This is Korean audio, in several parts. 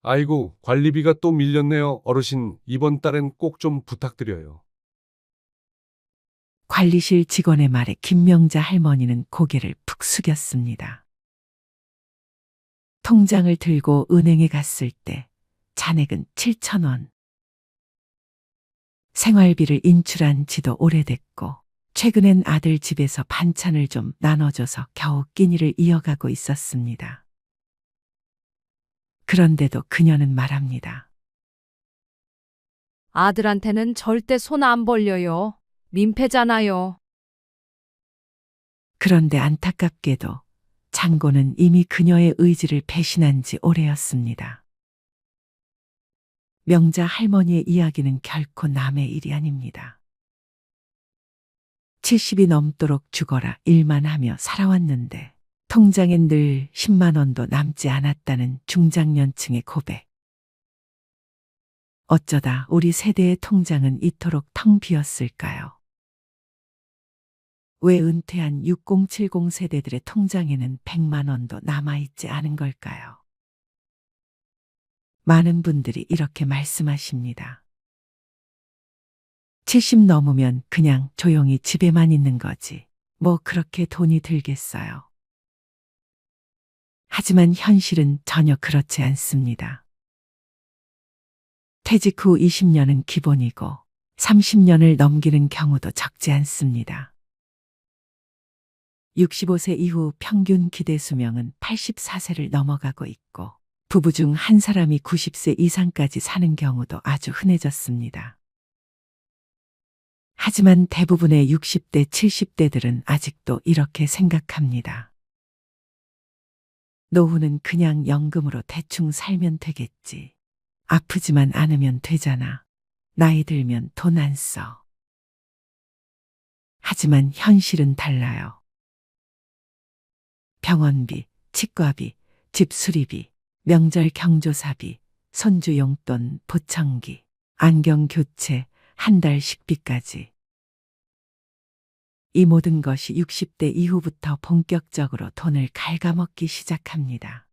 아이고, 관리비가 또 밀렸네요. 어르신, 이번 달엔 꼭 좀 부탁드려요. 관리실 직원의 말에 김명자 할머니는 고개를 푹 숙였습니다. 통장을 들고 은행에 갔을 때 잔액은 7,000원. 생활비를 인출한 지도 오래됐고 최근엔 아들 집에서 반찬을 좀 나눠줘서 겨우 끼니를 이어가고 있었습니다. 그런데도 그녀는 말합니다. 아들한테는 절대 손 안 벌려요. 민폐잖아요. 그런데 안타깝게도 장고는 이미 그녀의 의지를 배신한 지 오래였습니다. 명자 할머니의 이야기는 결코 남의 일이 아닙니다. 70이 넘도록 죽어라 일만 하며 살아왔는데 통장엔 늘 10만 원도 남지 않았다는 중장년층의 고백. 어쩌다 우리 세대의 통장은 이토록 텅 비었을까요? 왜 은퇴한 6070 세대들의 통장에는 100만 원도 남아있지 않은 걸까요? 많은 분들이 이렇게 말씀하십니다. 70 넘으면 그냥 조용히 집에만 있는 거지. 뭐 그렇게 돈이 들겠어요. 하지만 현실은 전혀 그렇지 않습니다. 퇴직 후 20년은 기본이고 30년을 넘기는 경우도 적지 않습니다. 65세 이후 평균 기대 수명은 84세를 넘어가고 있고 부부 중 한 사람이 90세 이상까지 사는 경우도 아주 흔해졌습니다. 하지만 대부분의 60대, 70대들은 아직도 이렇게 생각합니다. 노후는 그냥 연금으로 대충 살면 되겠지. 아프지만 않으면 되잖아. 나이 들면 돈 안 써. 하지만 현실은 달라요. 병원비, 치과비, 집 수리비, 명절 경조사비, 손주 용돈, 보청기, 안경 교체, 한 달 식비까지. 이 모든 것이 60대 이후부터 본격적으로 돈을 갉아먹기 시작합니다.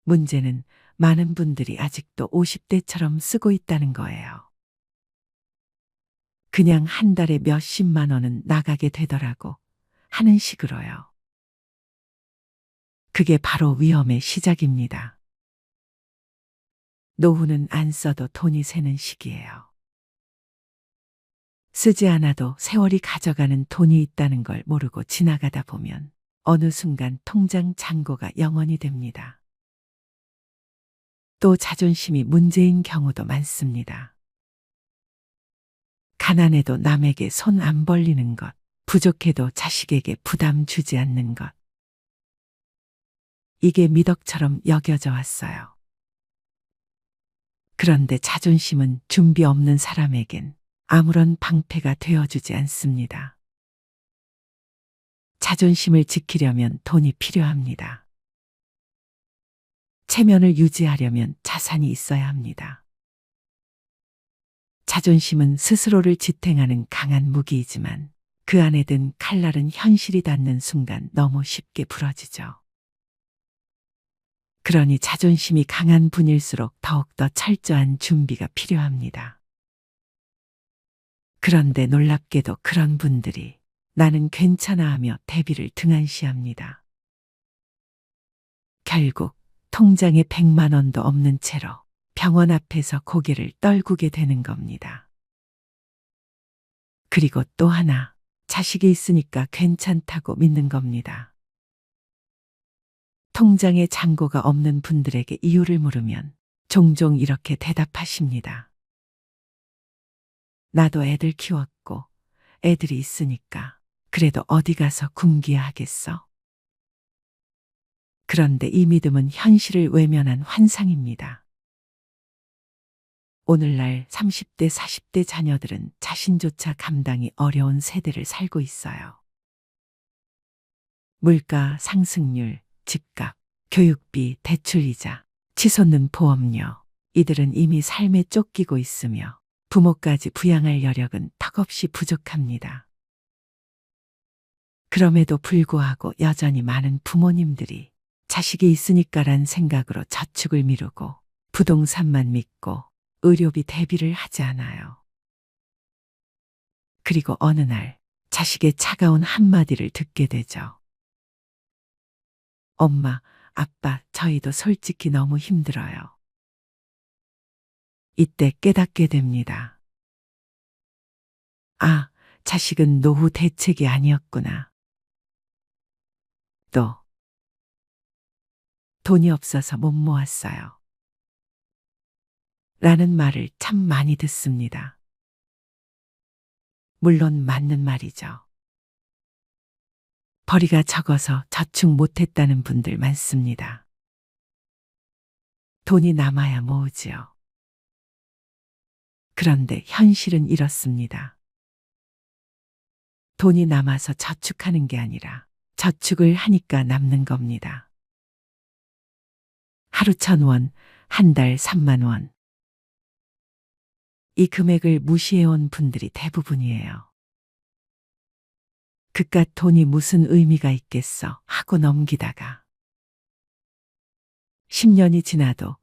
문제는 많은 분들이 아직도 50대처럼 쓰고 있다는 거예요. 그냥 한 달에 몇십만 원은 나가게 되더라고 하는 식으로요. 그게 바로 위험의 시작입니다. 노후는 안 써도 돈이 새는 시기예요. 쓰지 않아도 세월이 가져가는 돈이 있다는 걸 모르고 지나가다 보면 어느 순간 통장 잔고가 0원이 됩니다. 또 자존심이 문제인 경우도 많습니다. 가난해도 남에게 손 안 벌리는 것, 부족해도 자식에게 부담 주지 않는 것. 이게 미덕처럼 여겨져 왔어요. 그런데 자존심은 준비 없는 사람에겐 아무런 방패가 되어주지 않습니다. 자존심을 지키려면 돈이 필요합니다. 체면을 유지하려면 자산이 있어야 합니다. 자존심은 스스로를 지탱하는 강한 무기이지만 그 안에 든 칼날은 현실이 닿는 순간 너무 쉽게 부러지죠. 그러니 자존심이 강한 분일수록 더욱더 철저한 준비가 필요합니다. 그런데 놀랍게도 그런 분들이 나는 괜찮아 하며 대비를 등한시합니다. 결국 통장에 100만 원도 없는 채로 병원 앞에서 고개를 떨구게 되는 겁니다. 그리고 또 하나, 자식이 있으니까 괜찮다고 믿는 겁니다. 통장에 잔고가 없는 분들에게 이유를 물으면 종종 이렇게 대답하십니다. 나도 애들 키웠고 애들이 있으니까 그래도 어디 가서 굶기야 하겠어. 그런데 이 믿음은 현실을 외면한 환상입니다. 오늘날 30대, 40대 자녀들은 자신조차 감당이 어려운 세대를 살고 있어요. 물가 상승률, 집값, 교육비, 대출이자, 치솟는 보험료. 이들은 이미 삶에 쫓기고 있으며 부모까지 부양할 여력은 턱없이 부족합니다. 그럼에도 불구하고 여전히 많은 부모님들이 자식이 있으니까란 생각으로 저축을 미루고 부동산만 믿고 의료비 대비를 하지 않아요. 그리고 어느 날 자식의 차가운 한마디를 듣게 되죠. 엄마, 아빠, 저희도 솔직히 너무 힘들어요. 이때 깨닫게 됩니다. 아, 자식은 노후 대책이 아니었구나. 또, 돈이 없어서 못 모았어요. 라는 말을 참 많이 듣습니다. 물론 맞는 말이죠. 벌이가 적어서 저축 못했다는 분들 많습니다. 돈이 남아야 모으지요. 그런데 현실은 이렇습니다. 돈이 남아서 저축하는 게 아니라 저축을 하니까 남는 겁니다. 하루 1,000원, 한 달 3만 원. 이 금액을 무시해온 분들이 대부분이에요. 그깟 돈이 무슨 의미가 있겠어 하고 넘기다가 10년이 지나도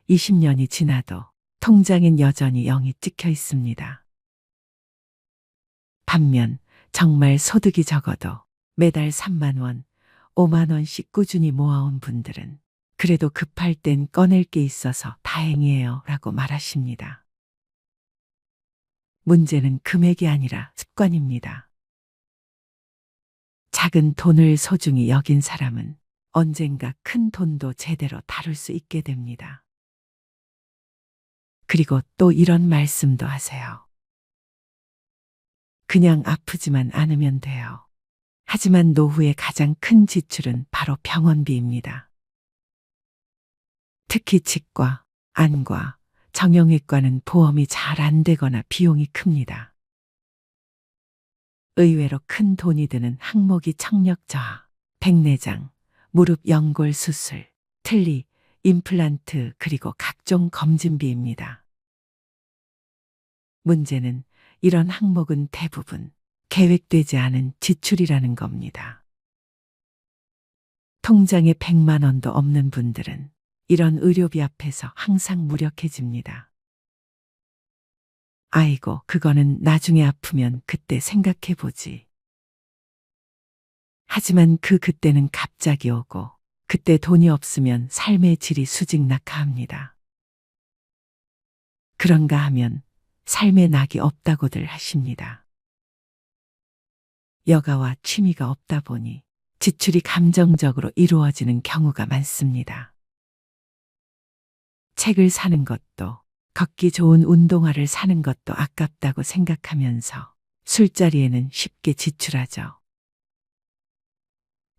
20년이 지나도 통장엔 여전히 0이 찍혀 있습니다. 반면 정말 소득이 적어도 매달 3만 원, 5만 원씩 꾸준히 모아온 분들은 그래도 급할 땐 꺼낼 게 있어서 다행이에요 라고 말하십니다. 문제는 금액이 아니라 습관입니다. 작은 돈을 소중히 여긴 사람은 언젠가 큰 돈도 제대로 다룰 수 있게 됩니다. 그리고 또 이런 말씀도 하세요. 그냥 아프지만 않으면 돼요. 하지만 노후의 가장 큰 지출은 바로 병원비입니다. 특히 치과, 안과, 정형외과는 보험이 잘 안 되거나 비용이 큽니다. 의외로 큰 돈이 드는 항목이 청력 저하, 백내장, 무릎 연골 수술, 틀니, 임플란트 그리고 각종 검진비입니다. 문제는 이런 항목은 대부분 계획되지 않은 지출이라는 겁니다. 통장에 100만 원도 없는 분들은 이런 의료비 앞에서 항상 무력해집니다. 아이고, 그거는 나중에 아프면 그때 생각해보지. 하지만 그때는 갑자기 오고 그때 돈이 없으면 삶의 질이 수직낙하합니다. 그런가 하면 삶의 낙이 없다고들 하십니다. 여가와 취미가 없다 보니 지출이 감정적으로 이루어지는 경우가 많습니다. 책을 사는 것도 걷기 좋은 운동화를 사는 것도 아깝다고 생각하면서 술자리에는 쉽게 지출하죠.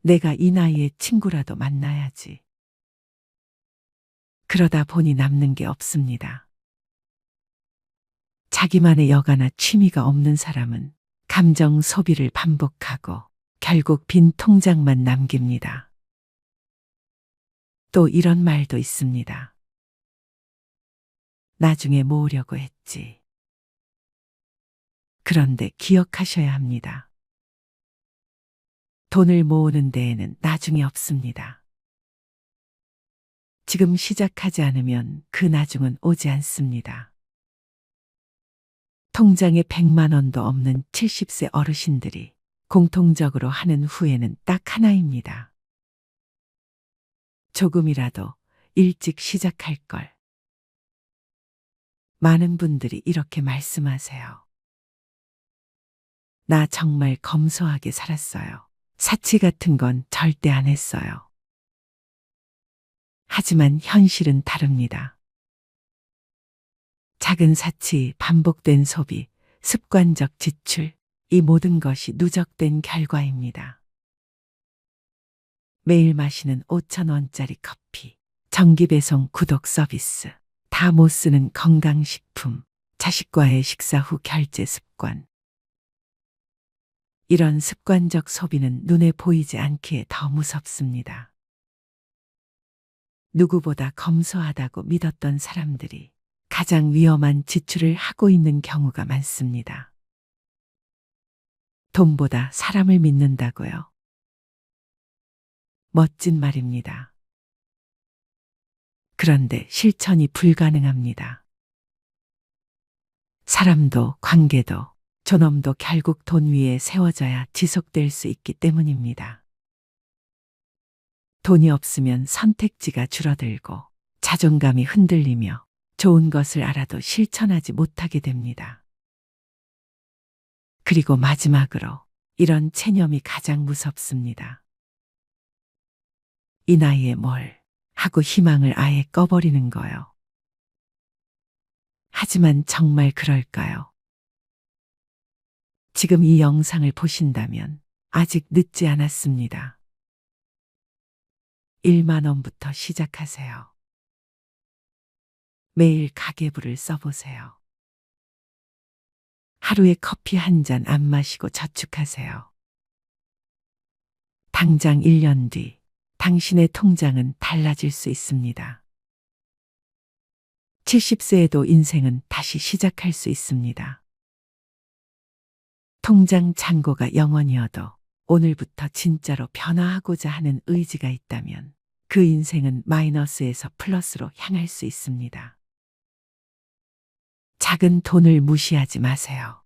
내가 이 나이에 친구라도 만나야지. 그러다 보니 남는 게 없습니다. 자기만의 여가나 취미가 없는 사람은 감정 소비를 반복하고 결국 빈 통장만 남깁니다. 또 이런 말도 있습니다. 나중에 모으려고 했지. 그런데 기억하셔야 합니다. 돈을 모으는 데에는 나중이 없습니다. 지금 시작하지 않으면 그 나중은 오지 않습니다. 통장에 100만 원도 없는 70세 어르신들이 공통적으로 하는 후회는 딱 하나입니다. 조금이라도 일찍 시작할 걸. 많은 분들이 이렇게 말씀하세요. 나 정말 검소하게 살았어요. 사치 같은 건 절대 안 했어요. 하지만 현실은 다릅니다. 작은 사치, 반복된 소비, 습관적 지출, 이 모든 것이 누적된 결과입니다. 매일 마시는 5,000원짜리 커피, 정기배송 구독 서비스, 다 못 쓰는 건강식품, 자식과의 식사 후 결제 습관. 이런 습관적 소비는 눈에 보이지 않기에 더 무섭습니다. 누구보다 검소하다고 믿었던 사람들이 가장 위험한 지출을 하고 있는 경우가 많습니다. 돈보다 사람을 믿는다고요? 멋진 말입니다. 그런데 실천이 불가능합니다. 사람도 관계도 존엄도 결국 돈 위에 세워져야 지속될 수 있기 때문입니다. 돈이 없으면 선택지가 줄어들고 자존감이 흔들리며 좋은 것을 알아도 실천하지 못하게 됩니다. 그리고 마지막으로 이런 체념이 가장 무섭습니다. 이 나이에 뭘 하고 희망을 아예 꺼버리는 거요. 하지만 정말 그럴까요? 지금 이 영상을 보신다면 아직 늦지 않았습니다. 1만 원부터 시작하세요. 매일 가계부를 써보세요. 하루에 커피 한 잔 안 마시고 저축하세요. 당장 1년 뒤 당신의 통장은 달라질 수 있습니다. 70세에도 인생은 다시 시작할 수 있습니다. 통장 잔고가 0원이어도 오늘부터 진짜로 변화하고자 하는 의지가 있다면 그 인생은 마이너스에서 플러스로 향할 수 있습니다. 작은 돈을 무시하지 마세요.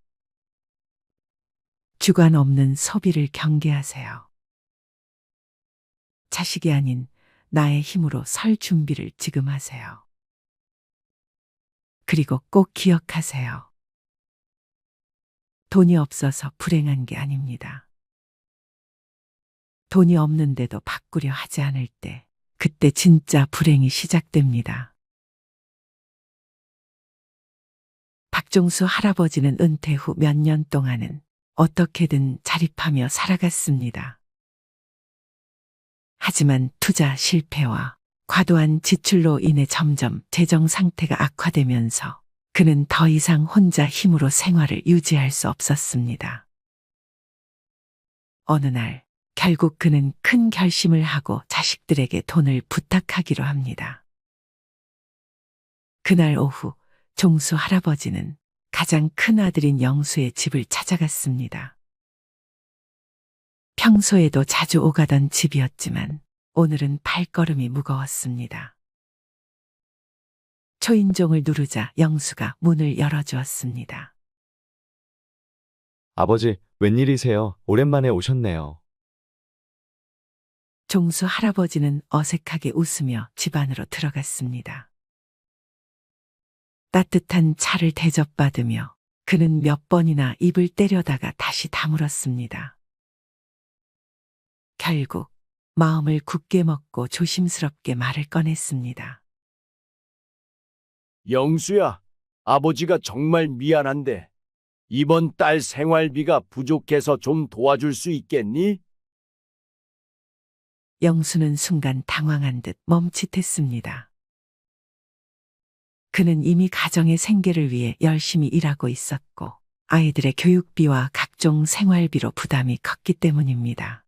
주관 없는 소비를 경계하세요. 자식이 아닌 나의 힘으로 설 준비를 지금 하세요. 그리고 꼭 기억하세요. 돈이 없어서 불행한 게 아닙니다. 돈이 없는데도 바꾸려 하지 않을 때, 그때 진짜 불행이 시작됩니다. 박종수 할아버지는 은퇴 후 몇 년 동안은 어떻게든 자립하며 살아갔습니다. 하지만 투자 실패와 과도한 지출로 인해 점점 재정 상태가 악화되면서 그는 더 이상 혼자 힘으로 생활을 유지할 수 없었습니다. 어느 날 결국 그는 큰 결심을 하고 자식들에게 돈을 부탁하기로 합니다. 그날 오후 종수 할아버지는 가장 큰 아들인 영수의 집을 찾아갔습니다. 평소에도 자주 오가던 집이었지만 오늘은 발걸음이 무거웠습니다. 초인종을 누르자 영수가 문을 열어주었습니다. 아버지, 웬일이세요? 오랜만에 오셨네요. 종수 할아버지는 어색하게 웃으며 집 안으로 들어갔습니다. 따뜻한 차를 대접받으며 그는 몇 번이나 입을 때려다가 다시 다물었습니다. 결국 마음을 굳게 먹고 조심스럽게 말을 꺼냈습니다. 영수야, 아버지가 정말 미안한데 이번 달 생활비가 부족해서 좀 도와줄 수 있겠니? 영수는 순간 당황한 듯 멈칫했습니다. 그는 이미 가정의 생계를 위해 열심히 일하고 있었고 아이들의 교육비와 각종 생활비로 부담이 컸기 때문입니다.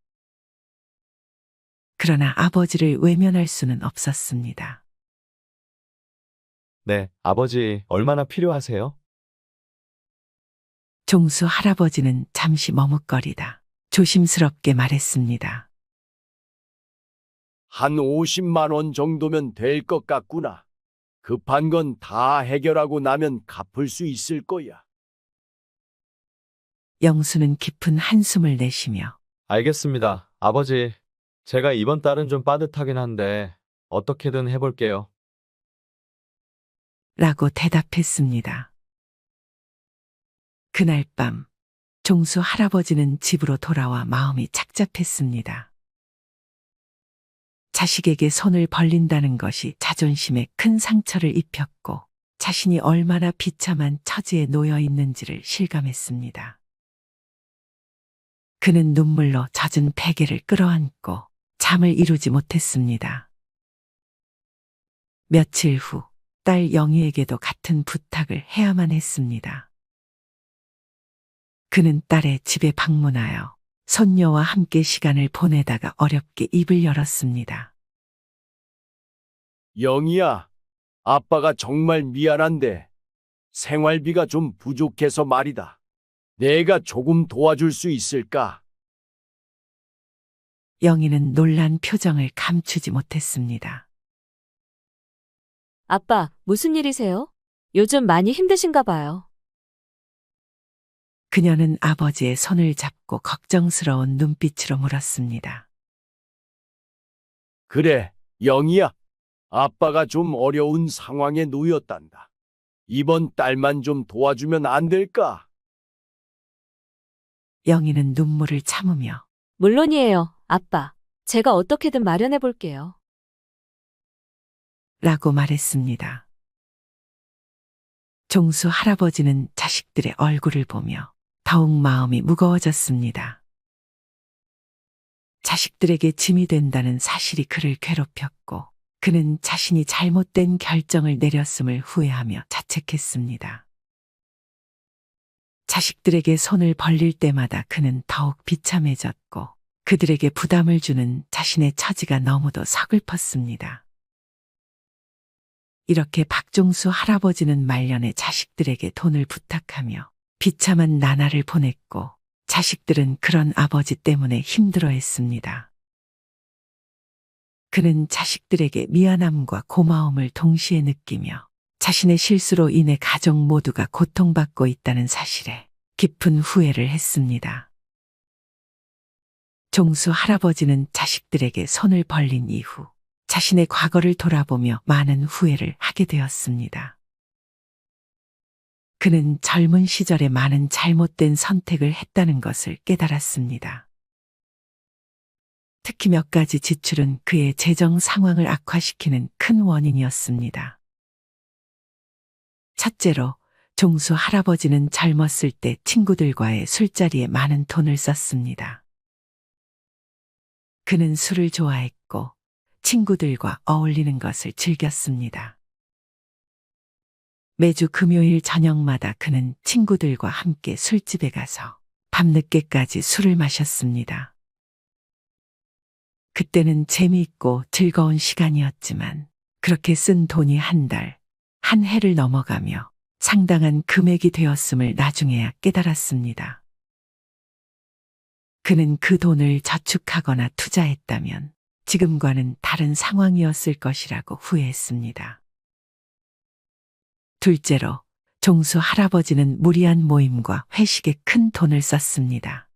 그러나 아버지를 외면할 수는 없었습니다. 네, 아버지, 얼마나 필요하세요? 종수 할아버지는 잠시 머뭇거리다 조심스럽게 말했습니다. 한 50만 원 정도면 될 것 같구나. 급한 건 다 해결하고 나면 갚을 수 있을 거야. 영수는 깊은 한숨을 내쉬며 알겠습니다. 아버지, 제가 이번 달은 좀 빠듯하긴 한데 어떻게든 해볼게요. 라고 대답했습니다. 그날 밤 종수 할아버지는 집으로 돌아와 마음이 착잡했습니다. 자식에게 손을 벌린다는 것이 자존심에 큰 상처를 입혔고 자신이 얼마나 비참한 처지에 놓여 있는지를 실감했습니다. 그는 눈물로 젖은 베개를 끌어안고 잠을 이루지 못했습니다. 며칠 후 딸 영희에게도 같은 부탁을 해야만 했습니다. 그는 딸의 집에 방문하여 손녀와 함께 시간을 보내다가 어렵게 입을 열었습니다. 영희야, 아빠가 정말 미안한데 생활비가 좀 부족해서 말이다. 내가 조금 도와줄 수 있을까? 영희는 놀란 표정을 감추지 못했습니다. 아빠, 무슨 일이세요? 요즘 많이 힘드신가 봐요. 그녀는 아버지의 손을 잡고 걱정스러운 눈빛으로 물었습니다. 그래, 영희야. 아빠가 좀 어려운 상황에 놓였단다. 이번 달만 좀 도와주면 안 될까? 영희는 눈물을 참으며 물론이에요, 아빠. 제가 어떻게든 마련해 볼게요. 라고 말했습니다. 종수 할아버지는 자식들의 얼굴을 보며 더욱 마음이 무거워졌습니다. 자식들에게 짐이 된다는 사실이 그를 괴롭혔고 그는 자신이 잘못된 결정을 내렸음을 후회하며 자책했습니다. 자식들에게 손을 벌릴 때마다 그는 더욱 비참해졌고 그들에게 부담을 주는 자신의 처지가 너무도 서글펐습니다. 이렇게 박종수 할아버지는 말년에 자식들에게 돈을 부탁하며 비참한 나날을 보냈고 자식들은 그런 아버지 때문에 힘들어했습니다. 그는 자식들에게 미안함과 고마움을 동시에 느끼며 자신의 실수로 인해 가족 모두가 고통받고 있다는 사실에 깊은 후회를 했습니다. 종수 할아버지는 자식들에게 손을 벌린 이후 자신의 과거를 돌아보며 많은 후회를 하게 되었습니다. 그는 젊은 시절에 많은 잘못된 선택을 했다는 것을 깨달았습니다. 특히 몇 가지 지출은 그의 재정 상황을 악화시키는 큰 원인이었습니다. 첫째로, 종수 할아버지는 젊었을 때 친구들과의 술자리에 많은 돈을 썼습니다. 그는 술을 좋아했고 친구들과 어울리는 것을 즐겼습니다. 매주 금요일 저녁마다 그는 친구들과 함께 술집에 가서 밤늦게까지 술을 마셨습니다. 그때는 재미있고 즐거운 시간이었지만 그렇게 쓴 돈이 한 달, 한 해를 넘어가며 상당한 금액이 되었음을 나중에야 깨달았습니다. 그는 그 돈을 저축하거나 투자했다면 지금과는 다른 상황이었을 것이라고 후회했습니다. 둘째로, 종수 할아버지는 무리한 모임과 회식에 큰 돈을 썼습니다.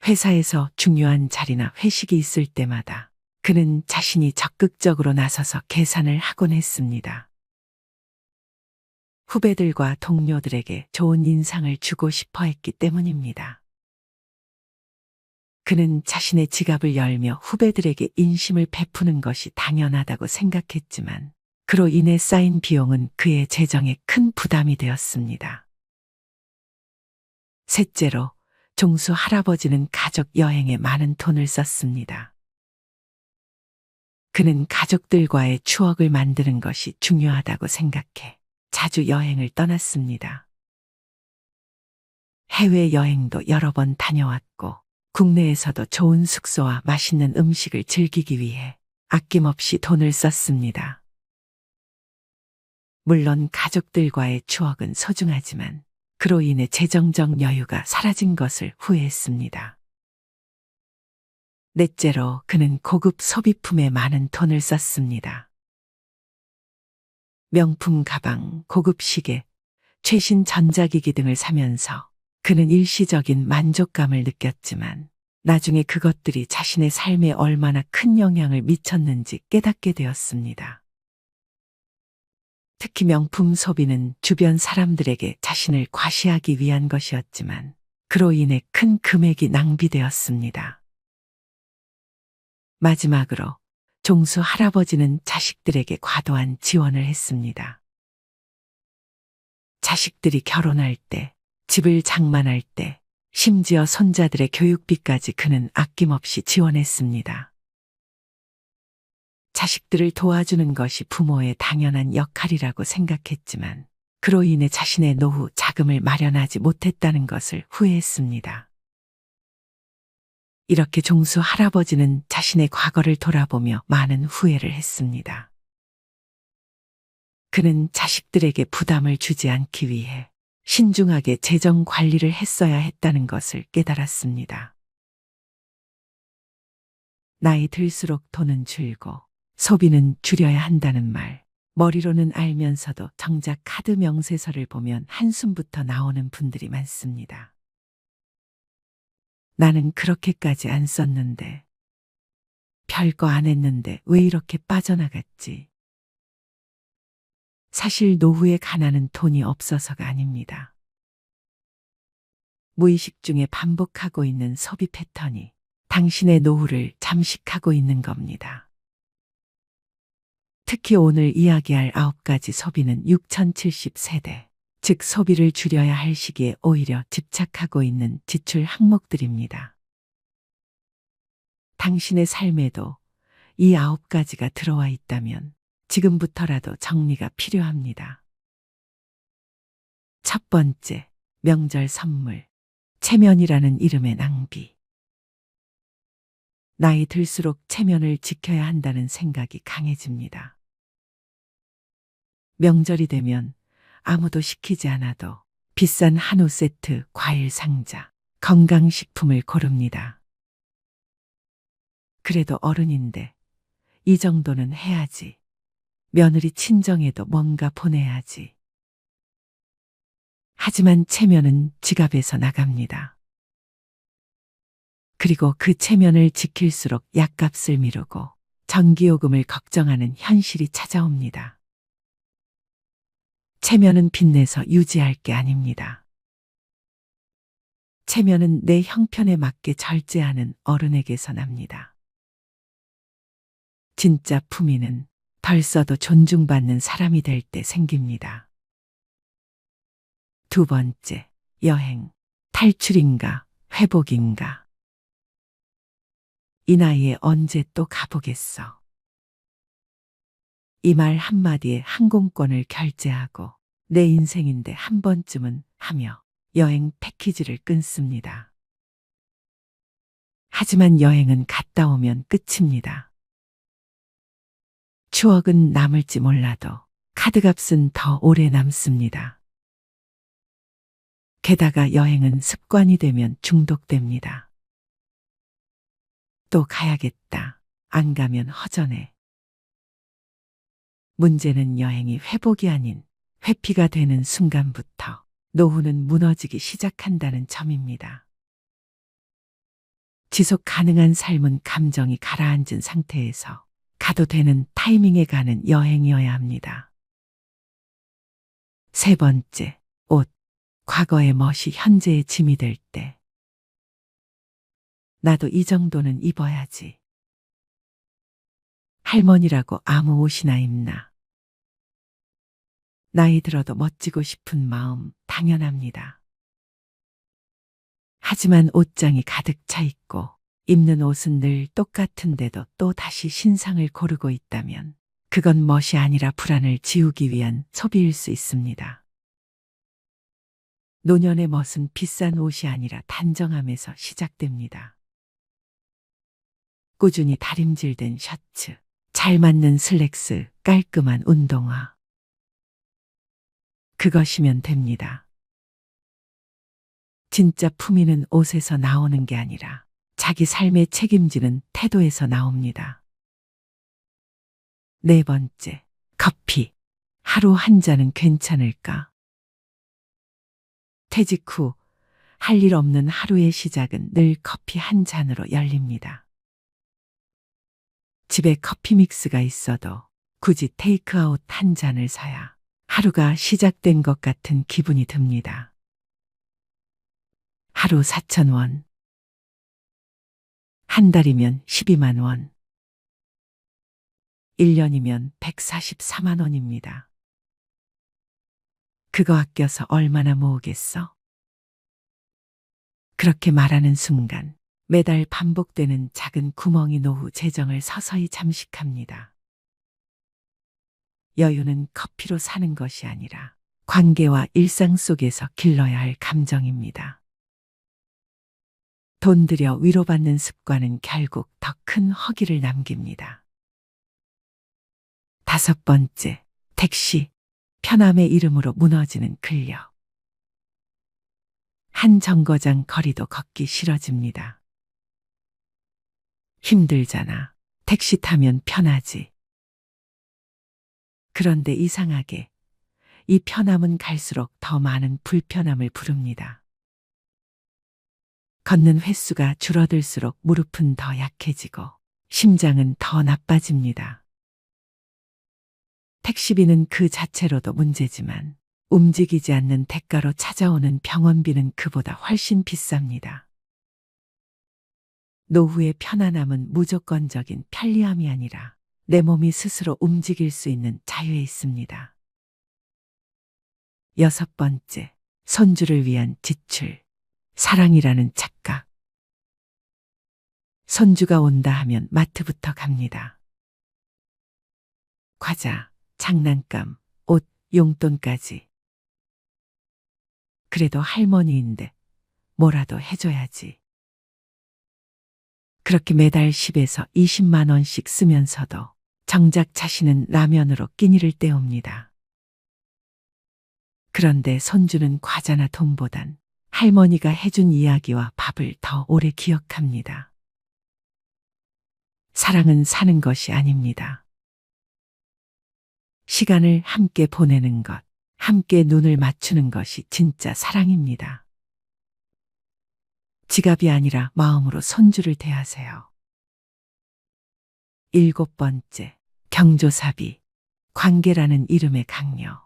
회사에서 중요한 자리나 회식이 있을 때마다 그는 자신이 적극적으로 나서서 계산을 하곤 했습니다. 후배들과 동료들에게 좋은 인상을 주고 싶어 했기 때문입니다. 그는 자신의 지갑을 열며 후배들에게 인심을 베푸는 것이 당연하다고 생각했지만 그로 인해 쌓인 비용은 그의 재정에 큰 부담이 되었습니다. 셋째로, 종수 할아버지는 가족 여행에 많은 돈을 썼습니다. 그는 가족들과의 추억을 만드는 것이 중요하다고 생각해 자주 여행을 떠났습니다. 해외여행도 여러 번 다녀왔고 국내에서도 좋은 숙소와 맛있는 음식을 즐기기 위해 아낌없이 돈을 썼습니다. 물론 가족들과의 추억은 소중하지만 그로 인해 재정적 여유가 사라진 것을 후회했습니다. 넷째로, 그는 고급 소비품에 많은 돈을 썼습니다. 명품 가방, 고급 시계, 최신 전자기기 등을 사면서 그는 일시적인 만족감을 느꼈지만 나중에 그것들이 자신의 삶에 얼마나 큰 영향을 미쳤는지 깨닫게 되었습니다. 특히 명품 소비는 주변 사람들에게 자신을 과시하기 위한 것이었지만 그로 인해 큰 금액이 낭비되었습니다. 마지막으로 종수 할아버지는 자식들에게 과도한 지원을 했습니다. 자식들이 결혼할 때, 집을 장만할 때, 심지어 손자들의 교육비까지 그는 아낌없이 지원했습니다. 자식들을 도와주는 것이 부모의 당연한 역할이라고 생각했지만 그로 인해 자신의 노후 자금을 마련하지 못했다는 것을 후회했습니다. 이렇게 종수 할아버지는 자신의 과거를 돌아보며 많은 후회를 했습니다. 그는 자식들에게 부담을 주지 않기 위해 신중하게 재정 관리를 했어야 했다는 것을 깨달았습니다. 나이 들수록 돈은 줄고 소비는 줄여야 한다는 말. 머리로는 알면서도 정작 카드 명세서를 보면 한숨부터 나오는 분들이 많습니다. 나는 그렇게까지 안 썼는데, 별거 안 했는데 왜 이렇게 빠져나갔지? 사실 노후의 가난은 돈이 없어서가 아닙니다. 무의식 중에 반복하고 있는 소비 패턴이 당신의 노후를 잠식하고 있는 겁니다. 특히 오늘 이야기할 9가지 소비는 6070세대, 즉 소비를 줄여야 할 시기에 오히려 집착하고 있는 지출 항목들입니다. 당신의 삶에도 이 9가지가 들어와 있다면 지금부터라도 정리가 필요합니다. 첫 번째, 명절 선물. 체면이라는 이름의 낭비. 나이 들수록 체면을 지켜야 한다는 생각이 강해집니다. 명절이 되면 아무도 시키지 않아도 비싼 한우 세트, 과일 상자, 건강식품을 고릅니다. 그래도 어른인데 이 정도는 해야지. 며느리 친정에도 뭔가 보내야지. 하지만 체면은 지갑에서 나갑니다. 그리고 그 체면을 지킬수록 약값을 미루고 전기요금을 걱정하는 현실이 찾아옵니다. 체면은 빚내서 유지할 게 아닙니다. 체면은 내 형편에 맞게 절제하는 어른에게서 납니다. 진짜 품위는 덜 써도 존중받는 사람이 될 때 생깁니다. 두 번째, 여행. 탈출인가, 회복인가. 이 나이에 언제 또 가보겠어. 이 말 한마디에 항공권을 결제하고 내 인생인데 한 번쯤은 하며 여행 패키지를 끊습니다. 하지만 여행은 갔다 오면 끝입니다. 추억은 남을지 몰라도 카드값은 더 오래 남습니다. 게다가 여행은 습관이 되면 중독됩니다. 또 가야겠다. 안 가면 허전해. 문제는 여행이 회복이 아닌 회피가 되는 순간부터 노후는 무너지기 시작한다는 점입니다. 지속 가능한 삶은 감정이 가라앉은 상태에서 가도 되는 타이밍에 가는 여행이어야 합니다. 세 번째, 옷. 과거의 멋이 현재의 짐이 될 때. 나도 이 정도는 입어야지. 할머니라고 아무 옷이나 입나. 나이 들어도 멋지고 싶은 마음 당연합니다. 하지만 옷장이 가득 차 있고 입는 옷은 늘 똑같은데도 또 다시 신상을 고르고 있다면 그건 멋이 아니라 불안을 지우기 위한 소비일 수 있습니다. 노년의 멋은 비싼 옷이 아니라 단정함에서 시작됩니다. 꾸준히 다림질된 셔츠, 잘 맞는 슬랙스, 깔끔한 운동화. 그것이면 됩니다. 진짜 품위는 옷에서 나오는 게 아니라 자기 삶에 책임지는 태도에서 나옵니다. 네 번째, 커피. 하루 한 잔은 괜찮을까? 퇴직 후 할 일 없는 하루의 시작은 늘 커피 한 잔으로 열립니다. 집에 커피 믹스가 있어도 굳이 테이크아웃 한 잔을 사야 하루가 시작된 것 같은 기분이 듭니다. 하루 4,000원. 한 달이면 12만 원. 1년이면 144만 원입니다. 그거 아껴서 얼마나 모으겠어? 그렇게 말하는 순간 매달 반복되는 작은 구멍이 노후 재정을 서서히 잠식합니다. 여유는 커피로 사는 것이 아니라 관계와 일상 속에서 길러야 할 감정입니다. 돈 들여 위로받는 습관은 결국 더 큰 허기를 남깁니다. 다섯 번째, 택시. 편함의 이름으로 무너지는 근력. 한 정거장 거리도 걷기 싫어집니다. 힘들잖아. 택시 타면 편하지. 그런데 이상하게 이 편함은 갈수록 더 많은 불편함을 부릅니다. 걷는 횟수가 줄어들수록 무릎은 더 약해지고 심장은 더 나빠집니다. 택시비는 그 자체로도 문제지만 움직이지 않는 대가로 찾아오는 병원비는 그보다 훨씬 비쌉니다. 노후의 편안함은 무조건적인 편리함이 아니라 내 몸이 스스로 움직일 수 있는 자유에 있습니다. 6번째, 손주를 위한 지출. 사랑이라는 착각. 손주가 온다 하면 마트부터 갑니다. 과자, 장난감, 옷, 용돈까지. 그래도 할머니인데 뭐라도 해줘야지. 그렇게 매달 10에서 20만 원씩 쓰면서도 정작 자신은 라면으로 끼니를 때웁니다. 그런데 손주는 과자나 돈보단 할머니가 해준 이야기와 밥을 더 오래 기억합니다. 사랑은 사는 것이 아닙니다. 시간을 함께 보내는 것, 함께 눈을 맞추는 것이 진짜 사랑입니다. 지갑이 아니라 마음으로 손주를 대하세요. 7번째, 경조사비. 관계라는 이름의 강요.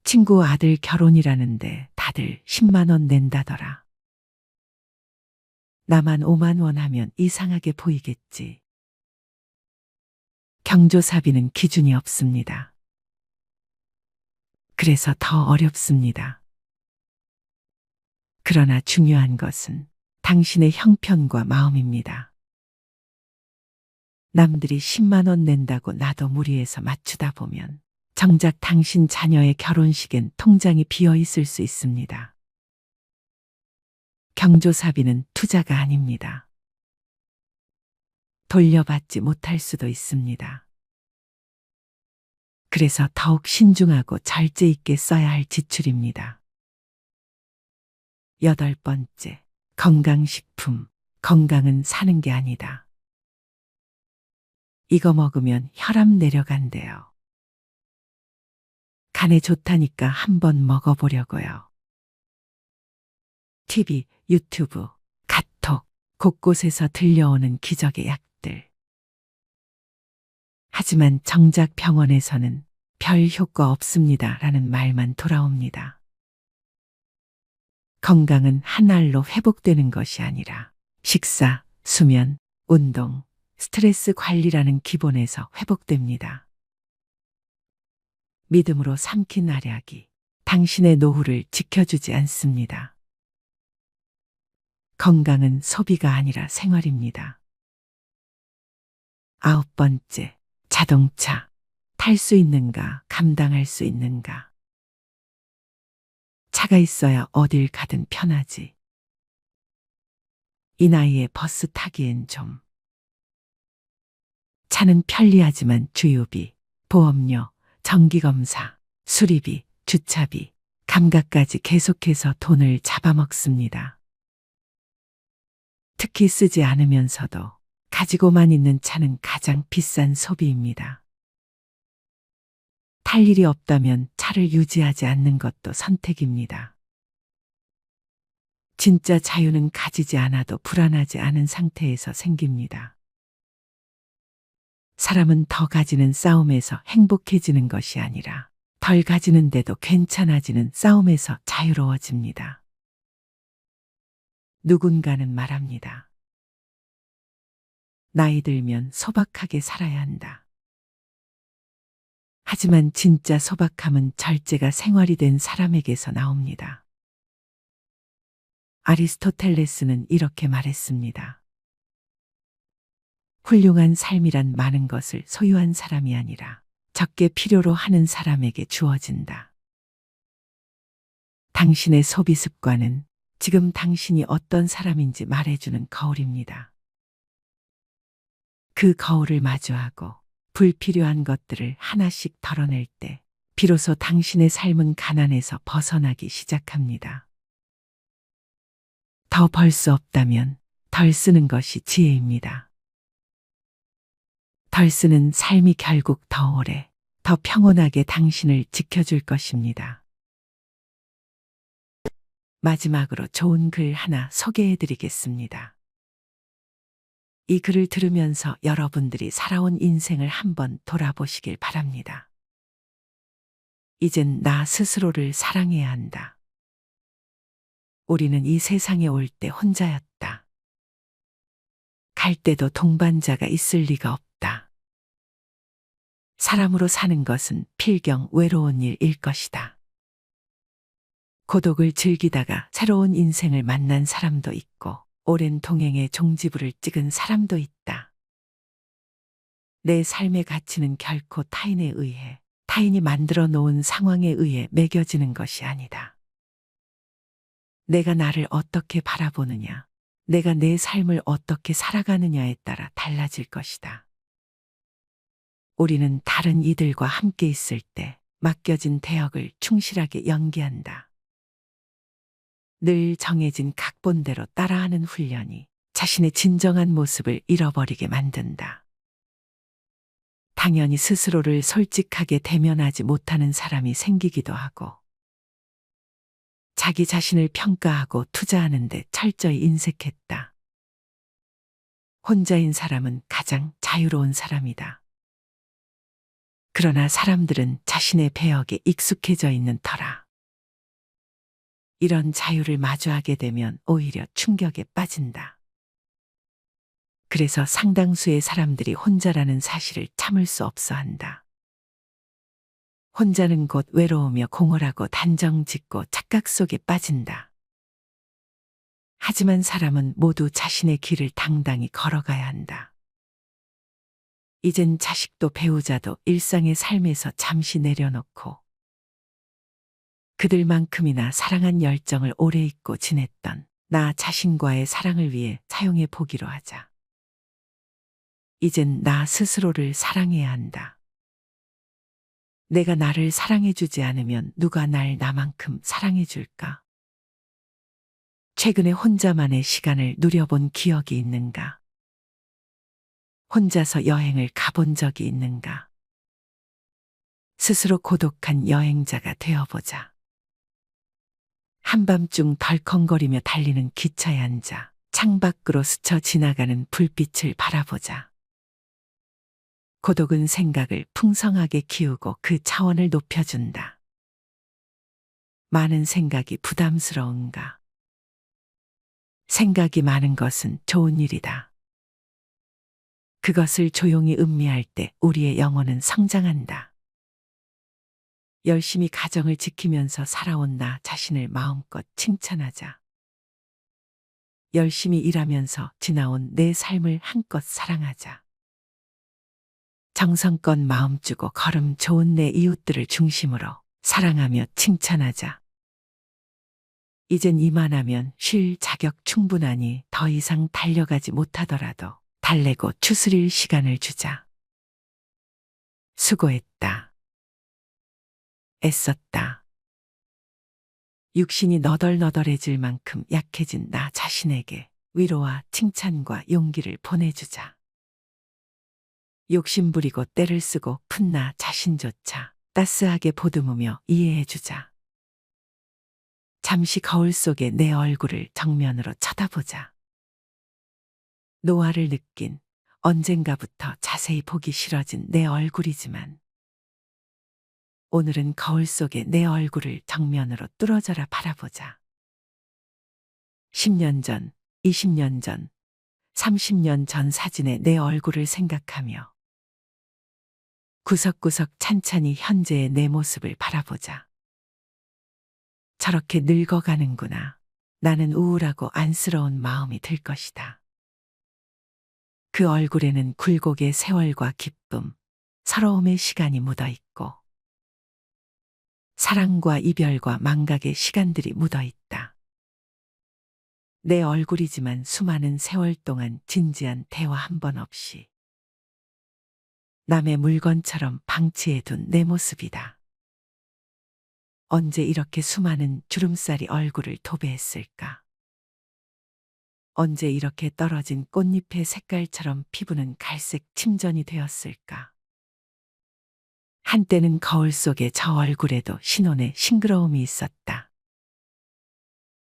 친구 아들 결혼이라는데 다들 10만 원 낸다더라. 나만 5만 원 하면 이상하게 보이겠지. 경조사비는 기준이 없습니다. 그래서 더 어렵습니다. 그러나 중요한 것은 당신의 형편과 마음입니다. 남들이 10만 원 낸다고 나도 무리해서 맞추다 보면 정작 당신 자녀의 결혼식엔 통장이 비어 있을 수 있습니다. 경조사비는 투자가 아닙니다. 돌려받지 못할 수도 있습니다. 그래서 더욱 신중하고 절제 있게 써야 할 지출입니다. 8번째, 건강식품. 건강은 사는 게 아니다. 이거 먹으면 혈압 내려간대요. 간에 좋다니까 한번 먹어보려고요. TV, 유튜브, 카톡, 곳곳에서 들려오는 기적의 약들. 하지만 정작 병원에서는 별 효과 없습니다 라는 말만 돌아옵니다. 건강은 한 알로 회복되는 것이 아니라 식사, 수면, 운동, 스트레스 관리라는 기본에서 회복됩니다. 믿음으로 삼킨 알약이 당신의 노후를 지켜주지 않습니다. 건강은 소비가 아니라 생활입니다. 9번째, 자동차. 탈 수 있는가, 감당할 수 있는가. 차가 있어야 어딜 가든 편하지. 이 나이에 버스 타기엔 좀. 차는 편리하지만 주유비, 보험료, 정기검사, 수리비, 주차비, 감가까지 계속해서 돈을 잡아먹습니다. 특히 쓰지 않으면서도 가지고만 있는 차는 가장 비싼 소비입니다. 탈 일이 없다면 차를 유지하지 않는 것도 선택입니다. 진짜 자유는 가지지 않아도 불안하지 않은 상태에서 생깁니다. 사람은 더 가지는 싸움에서 행복해지는 것이 아니라 덜 가지는데도 괜찮아지는 싸움에서 자유로워집니다. 누군가는 말합니다. 나이 들면 소박하게 살아야 한다. 하지만 진짜 소박함은 절제가 생활이 된 사람에게서 나옵니다. 아리스토텔레스는 이렇게 말했습니다. 훌륭한 삶이란 많은 것을 소유한 사람이 아니라 적게 필요로 하는 사람에게 주어진다. 당신의 소비 습관은 지금 당신이 어떤 사람인지 말해주는 거울입니다. 그 거울을 마주하고 불필요한 것들을 하나씩 덜어낼 때 비로소 당신의 삶은 가난에서 벗어나기 시작합니다. 더 벌 수 없다면 덜 쓰는 것이 지혜입니다. 덜 쓰는 삶이 결국 더 오래, 더 평온하게 당신을 지켜줄 것입니다. 마지막으로 좋은 글 하나 소개해 드리겠습니다. 이 글을 들으면서 여러분들이 살아온 인생을 한번 돌아보시길 바랍니다. 이젠 나 스스로를 사랑해야 한다. 우리는 이 세상에 올 때 혼자였다. 갈 때도 동반자가 있을 리가 없다. 사람으로 사는 것은 필경 외로운 일일 것이다. 고독을 즐기다가 새로운 인생을 만난 사람도 있고, 오랜 동행의 종지부를 찍은 사람도 있다. 내 삶의 가치는 결코 타인에 의해, 타인이 만들어 놓은 상황에 의해 매겨지는 것이 아니다. 내가 나를 어떻게 바라보느냐, 내가 내 삶을 어떻게 살아가느냐에 따라 달라질 것이다. 우리는 다른 이들과 함께 있을 때 맡겨진 대역을 충실하게 연기한다. 늘 정해진 각본대로 따라하는 훈련이 자신의 진정한 모습을 잃어버리게 만든다. 당연히 스스로를 솔직하게 대면하지 못하는 사람이 생기기도 하고, 자기 자신을 평가하고 투자하는 데 철저히 인색했다. 혼자인 사람은 가장 자유로운 사람이다. 그러나 사람들은 자신의 배역에 익숙해져 있는 터라 이런 자유를 마주하게 되면 오히려 충격에 빠진다. 그래서 상당수의 사람들이 혼자라는 사실을 참을 수 없어 한다. 혼자는 곧 외로우며 공허하고 단정 짓고 착각 속에 빠진다. 하지만 사람은 모두 자신의 길을 당당히 걸어가야 한다. 이젠 자식도 배우자도 일상의 삶에서 잠시 내려놓고 그들만큼이나 사랑한 열정을 오래 잊고 지냈던 나 자신과의 사랑을 위해 사용해 보기로 하자. 이젠 나 스스로를 사랑해야 한다. 내가 나를 사랑해주지 않으면 누가 날 나만큼 사랑해줄까? 최근에 혼자만의 시간을 누려본 기억이 있는가? 혼자서 여행을 가본 적이 있는가? 스스로 고독한 여행자가 되어보자. 한밤중 덜컹거리며 달리는 기차에 앉아 창밖으로 스쳐 지나가는 불빛을 바라보자. 고독은 생각을 풍성하게 키우고 그 차원을 높여준다. 많은 생각이 부담스러운가? 생각이 많은 것은 좋은 일이다. 그것을 조용히 음미할 때 우리의 영혼은 성장한다. 열심히 가정을 지키면서 살아온 나 자신을 마음껏 칭찬하자. 열심히 일하면서 지나온 내 삶을 한껏 사랑하자. 정성껏 마음 주고 걸음 좋은 내 이웃들을 중심으로 사랑하며 칭찬하자. 이젠 이만하면 쉴 자격 충분하니 더 이상 달려가지 못하더라도 달래고 추스릴 시간을 주자. 수고했다. 애썼다. 육신이 너덜너덜해질 만큼 약해진 나 자신에게 위로와 칭찬과 용기를 보내주자. 욕심부리고 때를 쓰고 푼 나 자신조차 따스하게 보듬으며 이해해주자. 잠시 거울 속에 내 얼굴을 정면으로 쳐다보자. 노화를 느낀 언젠가부터 자세히 보기 싫어진 내 얼굴이지만 오늘은 거울 속에 내 얼굴을 정면으로 뚫어져라 바라보자. 10년 전, 20년 전, 30년 전 사진의 내 얼굴을 생각하며 구석구석 찬찬히 현재의 내 모습을 바라보자. 저렇게 늙어가는구나. 나는 우울하고 안쓰러운 마음이 들 것이다. 그 얼굴에는 굴곡의 세월과 기쁨, 서러움의 시간이 묻어 있고 사랑과 이별과 망각의 시간들이 묻어 있다. 내 얼굴이지만 수많은 세월 동안 진지한 대화 한 번 없이 남의 물건처럼 방치해둔 내 모습이다. 언제 이렇게 수많은 주름살이 얼굴을 도배했을까? 언제 이렇게 떨어진 꽃잎의 색깔처럼 피부는 갈색 침전이 되었을까? 한때는 거울 속에 저 얼굴에도 신혼의 싱그러움이 있었다.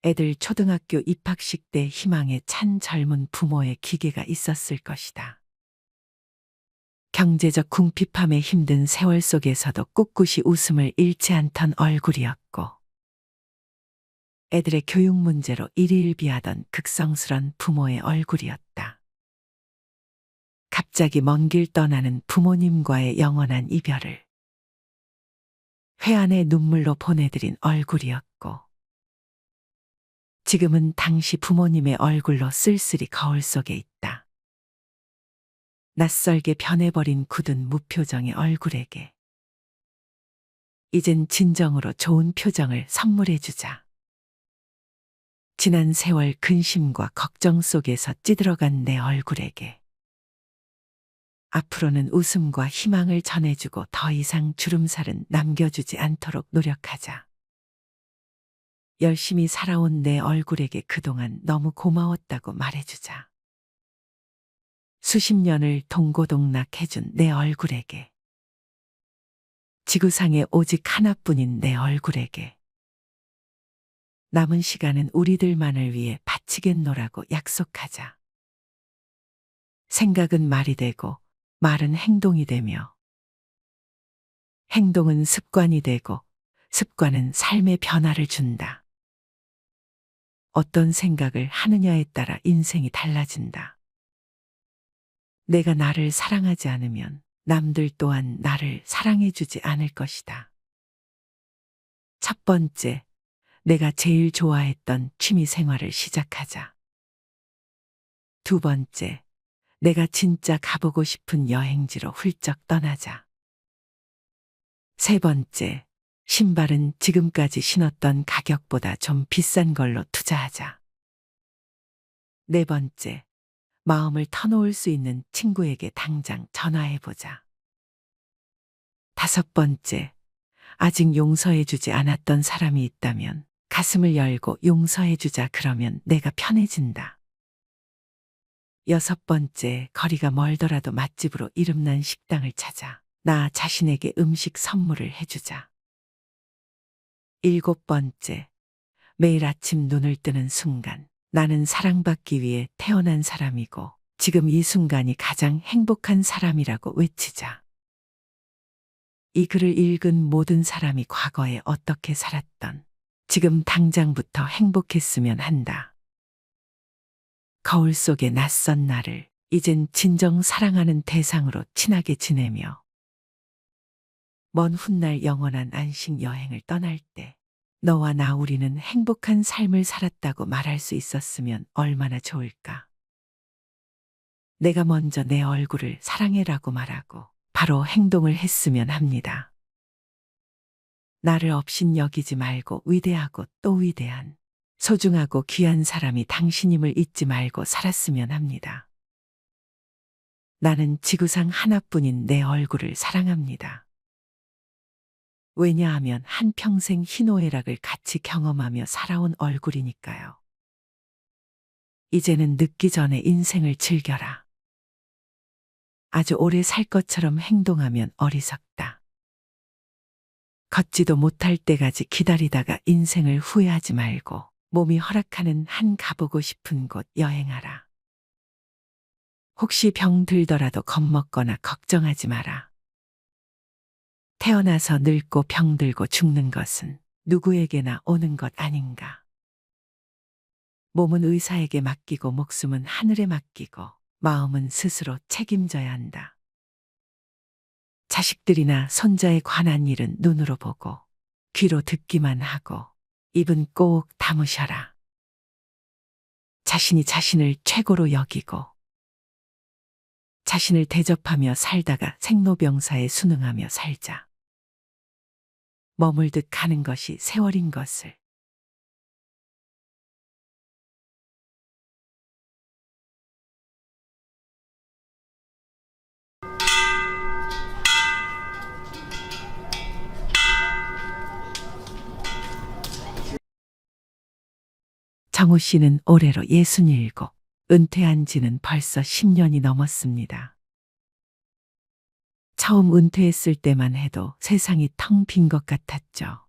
애들 초등학교 입학식 때 희망에 찬 젊은 부모의 기계가 있었을 것이다. 경제적 궁핍함에 힘든 세월 속에서도 꿋꿋이 웃음을 잃지 않던 얼굴이었고, 애들의 교육 문제로 일희일비하던 극성스런 부모의 얼굴이었다. 갑자기 먼 길 떠나는 부모님과의 영원한 이별을 회한의 눈물로 보내드린 얼굴이었고, 지금은 당시 부모님의 얼굴로 쓸쓸히 거울 속에 있다. 낯설게 변해버린 굳은 무표정의 얼굴에게 이젠 진정으로 좋은 표정을 선물해주자. 지난 세월 근심과 걱정 속에서 찌들어간 내 얼굴에게 앞으로는 웃음과 희망을 전해주고 더 이상 주름살은 남겨주지 않도록 노력하자. 열심히 살아온 내 얼굴에게 그동안 너무 고마웠다고 말해주자. 수십 년을 동고동락해준 내 얼굴에게, 지구상에 오직 하나뿐인 내 얼굴에게 남은 시간은 우리들만을 위해 바치겠노라고 약속하자. 생각은 말이 되고 말은 행동이 되며, 행동은 습관이 되고 습관은 삶의 변화를 준다. 어떤 생각을 하느냐에 따라 인생이 달라진다. 내가 나를 사랑하지 않으면 남들 또한 나를 사랑해주지 않을 것이다. 첫 번째, 내가 제일 좋아했던 취미 생활을 시작하자. 두 번째, 내가 진짜 가보고 싶은 여행지로 훌쩍 떠나자. 세 번째, 신발은 지금까지 신었던 가격보다 좀 비싼 걸로 투자하자. 네 번째, 마음을 터놓을 수 있는 친구에게 당장 전화해보자. 다섯 번째, 아직 용서해주지 않았던 사람이 있다면 가슴을 열고 용서해주자. 그러면 내가 편해진다. 여섯 번째, 거리가 멀더라도 맛집으로 이름난 식당을 찾아 나 자신에게 음식 선물을 해주자. 일곱 번째, 매일 아침 눈을 뜨는 순간 나는 사랑받기 위해 태어난 사람이고 지금 이 순간이 가장 행복한 사람이라고 외치자. 이 글을 읽은 모든 사람이 과거에 어떻게 살았던, 지금 당장부터 행복했으면 한다. 거울 속의 낯선 나를 이젠 진정 사랑하는 대상으로 친하게 지내며 먼 훗날 영원한 안식 여행을 떠날 때 너와 나 우리는 행복한 삶을 살았다고 말할 수 있었으면 얼마나 좋을까. 내가 먼저 내 얼굴을 사랑해라고 말하고 바로 행동을 했으면 합니다. 나를 없인 여기지 말고 위대하고 또 위대한, 소중하고 귀한 사람이 당신임을 잊지 말고 살았으면 합니다. 나는 지구상 하나뿐인 내 얼굴을 사랑합니다. 왜냐하면 한평생 희노애락을 같이 경험하며 살아온 얼굴이니까요. 이제는 늦기 전에 인생을 즐겨라. 아주 오래 살 것처럼 행동하면 어리석다. 걷지도 못할 때까지 기다리다가 인생을 후회하지 말고 몸이 허락하는 한 가보고 싶은 곳 여행하라. 혹시 병 들더라도 겁먹거나 걱정하지 마라. 태어나서 늙고 병들고 죽는 것은 누구에게나 오는 것 아닌가. 몸은 의사에게 맡기고 목숨은 하늘에 맡기고 마음은 스스로 책임져야 한다. 자식들이나 손자에 관한 일은 눈으로 보고 귀로 듣기만 하고 입은 꼭 다무셔라. 자신이 자신을 최고로 여기고 자신을 대접하며 살다가 생로병사에 순응하며 살자. 머물듯 가는 것이 세월인 것을. 정우 씨는 올해로 67, 은퇴한 지는 벌써 10년이 넘었습니다. 처음 은퇴했을 때만 해도 세상이 텅 빈 것 같았죠.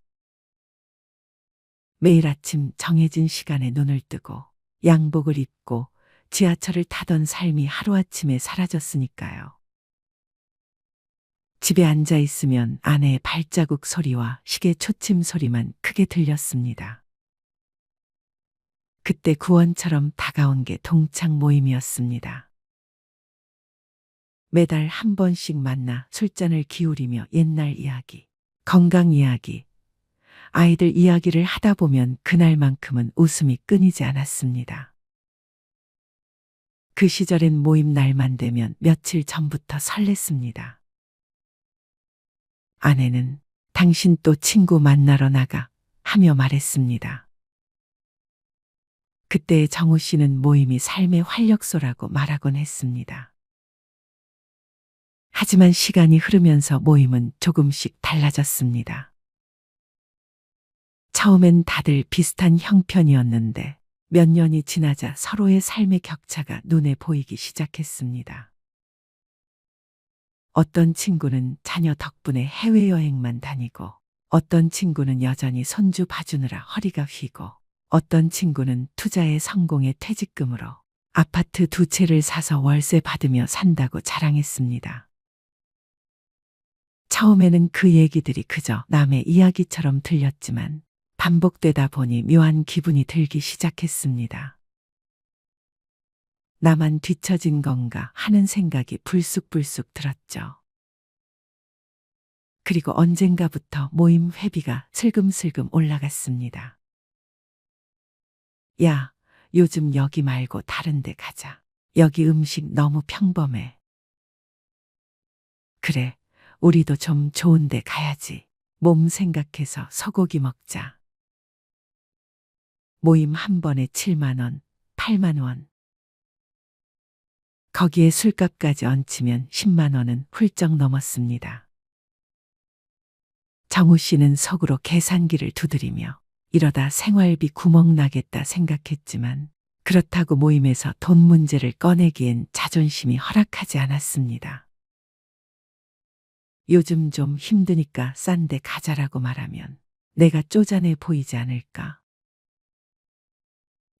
매일 아침 정해진 시간에 눈을 뜨고 양복을 입고 지하철을 타던 삶이 하루아침에 사라졌으니까요. 집에 앉아 있으면 아내의 발자국 소리와 시계 초침 소리만 크게 들렸습니다. 그때 구원처럼 다가온 게 동창 모임이었습니다. 매달 한 번씩 만나 술잔을 기울이며 옛날 이야기, 건강 이야기, 아이들 이야기를 하다 보면 그날만큼은 웃음이 끊이지 않았습니다. 그 시절엔 모임 날만 되면 며칠 전부터 설렜습니다. 아내는 당신 또 친구 만나러 나가 하며 말했습니다. 그때 정우 씨는 모임이 삶의 활력소라고 말하곤 했습니다. 하지만 시간이 흐르면서 모임은 조금씩 달라졌습니다. 처음엔 다들 비슷한 형편이었는데 몇 년이 지나자 서로의 삶의 격차가 눈에 보이기 시작했습니다. 어떤 친구는 자녀 덕분에 해외여행만 다니고, 어떤 친구는 여전히 손주 봐주느라 허리가 휘고, 어떤 친구는 투자에 성공해 퇴직금으로 아파트 2채를 사서 월세 받으며 산다고 자랑했습니다. 처음에는 그 얘기들이 그저 남의 이야기처럼 들렸지만 반복되다 보니 묘한 기분이 들기 시작했습니다. 나만 뒤처진 건가 하는 생각이 불쑥불쑥 들었죠. 그리고 언젠가부터 모임 회비가 슬금슬금 올라갔습니다. 야, 요즘 여기 말고 다른 데 가자. 여기 음식 너무 평범해. 그래, 우리도 좀 좋은 데 가야지. 몸 생각해서 소고기 먹자. 모임 한 번에 7만 원, 8만 원. 거기에 술값까지 얹히면 10만 원은 훌쩍 넘었습니다. 정우 씨는 속으로 계산기를 두드리며 이러다 생활비 구멍 나겠다 생각했지만 그렇다고 모임에서 돈 문제를 꺼내기엔 자존심이 허락하지 않았습니다. 요즘 좀 힘드니까 싼 데 가자라고 말하면 내가 쪼잔해 보이지 않을까?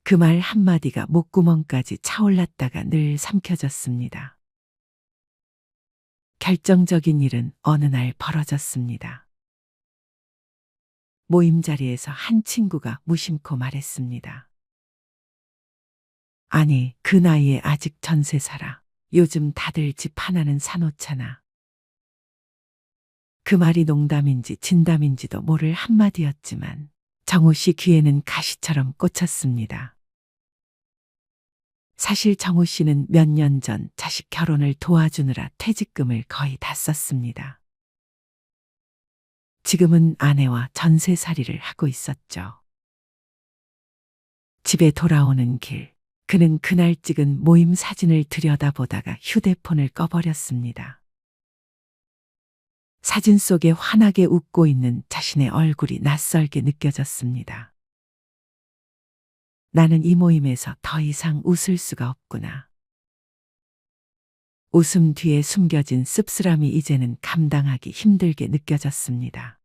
그 말 한마디가 목구멍까지 차올랐다가 늘 삼켜졌습니다. 결정적인 일은 어느 날 벌어졌습니다. 모임 자리에서 한 친구가 무심코 말했습니다. 아니, 그 나이에 아직 전세 살아. 요즘 다들 집 하나는 사놓잖아. 그 말이 농담인지 진담인지도 모를 한마디였지만 정우 씨 귀에는 가시처럼 꽂혔습니다. 사실 정우 씨는 몇 년 전 자식 결혼을 도와주느라 퇴직금을 거의 다 썼습니다. 지금은 아내와 전세살이를 하고 있었죠. 집에 돌아오는 길, 그는 그날 찍은 모임 사진을 들여다보다가 휴대폰을 꺼버렸습니다. 사진 속에 환하게 웃고 있는 자신의 얼굴이 낯설게 느껴졌습니다. 나는 이 모임에서 더 이상 웃을 수가 없구나. 웃음 뒤에 숨겨진 씁쓸함이 이제는 감당하기 힘들게 느껴졌습니다.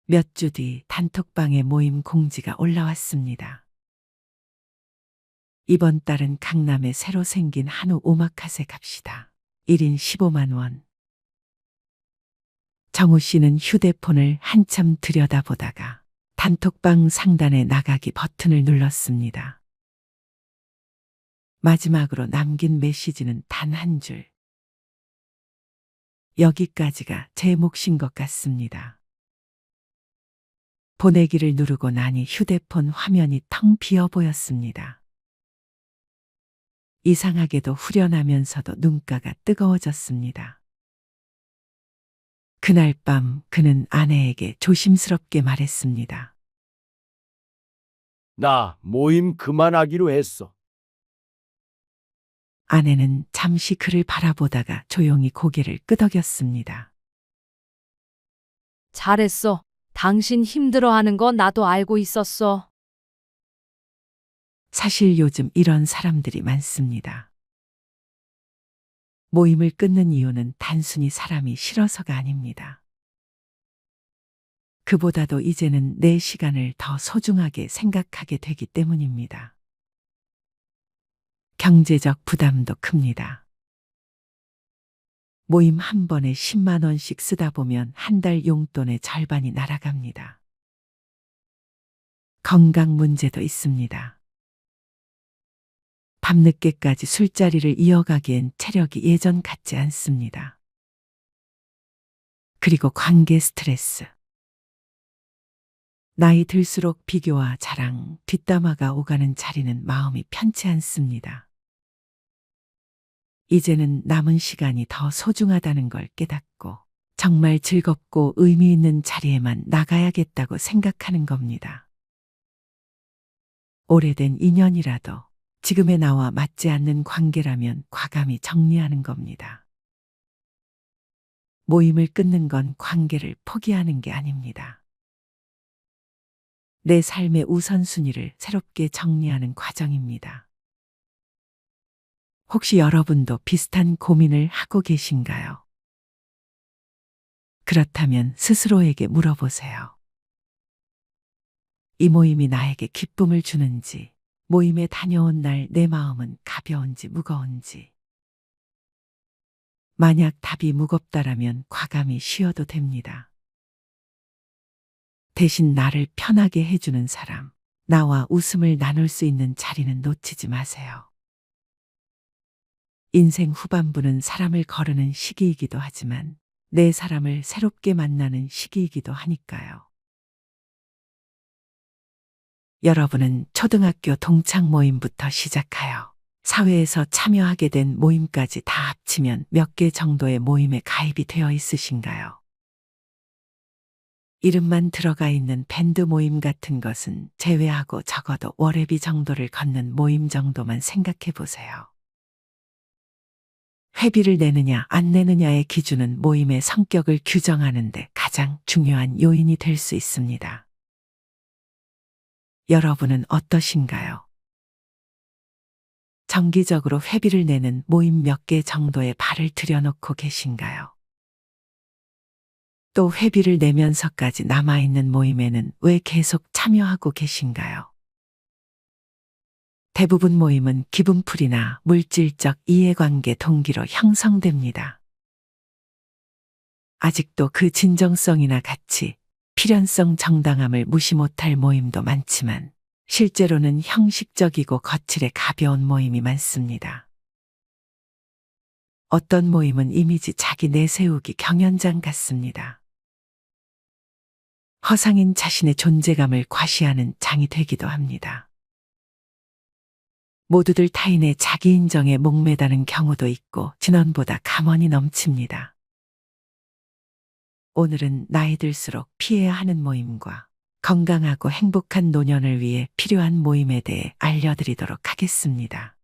몇 주 뒤 단톡방에 모임 공지가 올라왔습니다. 이번 달은 강남에 새로 생긴 한우 오마카세 갑시다. 1인 15만 원. 정우 씨는 휴대폰을 한참 들여다보다가 단톡방 상단에 나가기 버튼을 눌렀습니다. 마지막으로 남긴 메시지는 단 한 줄. 여기까지가 제 몫인 것 같습니다. 보내기를 누르고 나니 휴대폰 화면이 텅 비어 보였습니다. 이상하게도 후련하면서도 눈가가 뜨거워졌습니다. 그날 밤 그는 아내에게 조심스럽게 말했습니다. 나 모임 그만하기로 했어. 아내는 잠시 그를 바라보다가 조용히 고개를 끄덕였습니다. 잘했어. 당신 힘들어하는 거 나도 알고 있었어. 사실 요즘 이런 사람들이 많습니다. 모임을 끊는 이유는 단순히 사람이 싫어서가 아닙니다. 그보다도 이제는 내 시간을 더 소중하게 생각하게 되기 때문입니다. 경제적 부담도 큽니다. 모임 한 번에 10만 원씩 쓰다 보면 한 달 용돈의 절반이 날아갑니다. 건강 문제도 있습니다. 밤늦게까지 술자리를 이어가기엔 체력이 예전 같지 않습니다. 그리고 관계 스트레스. 나이 들수록 비교와 자랑, 뒷담화가 오가는 자리는 마음이 편치 않습니다. 이제는 남은 시간이 더 소중하다는 걸 깨닫고 정말 즐겁고 의미 있는 자리에만 나가야겠다고 생각하는 겁니다. 오래된 인연이라도 지금의 나와 맞지 않는 관계라면 과감히 정리하는 겁니다. 모임을 끊는 건 관계를 포기하는 게 아닙니다. 내 삶의 우선순위를 새롭게 정리하는 과정입니다. 혹시 여러분도 비슷한 고민을 하고 계신가요? 그렇다면 스스로에게 물어보세요. 이 모임이 나에게 기쁨을 주는지, 모임에 다녀온 날 내 마음은 가벼운지 무거운지. 만약 답이 무겁다라면 과감히 쉬어도 됩니다. 대신 나를 편하게 해주는 사람, 나와 웃음을 나눌 수 있는 자리는 놓치지 마세요. 인생 후반부는 사람을 거르는 시기이기도 하지만 내 사람을 새롭게 만나는 시기이기도 하니까요. 여러분은 초등학교 동창 모임부터 시작하여 사회에서 참여하게 된 모임까지 다 합치면 몇 개 정도의 모임에 가입이 되어 있으신가요? 이름만 들어가 있는 밴드 모임 같은 것은 제외하고 적어도 월회비 정도를 걷는 모임 정도만 생각해 보세요. 회비를 내느냐 안 내느냐의 기준은 모임의 성격을 규정하는 데 가장 중요한 요인이 될 수 있습니다. 여러분은 어떠신가요? 정기적으로 회비를 내는 모임 몇 개 정도에 발을 들여놓고 계신가요? 또 회비를 내면서까지 남아있는 모임에는 왜 계속 참여하고 계신가요? 대부분 모임은 기분풀이나 물질적 이해관계 동기로 형성됩니다. 아직도 그 진정성이나 가치, 필연성 정당함을 무시 못할 모임도 많지만 실제로는 형식적이고 거칠에 가벼운 모임이 많습니다. 어떤 모임은 이미지 자기 내세우기 경연장 같습니다. 허상인 자신의 존재감을 과시하는 장이 되기도 합니다. 모두들 타인의 자기 인정에 목매다는 경우도 있고 진원보다 감언이 넘칩니다. 오늘은 나이 들수록 피해야 하는 모임과 건강하고 행복한 노년을 위해 필요한 모임에 대해 알려드리도록 하겠습니다.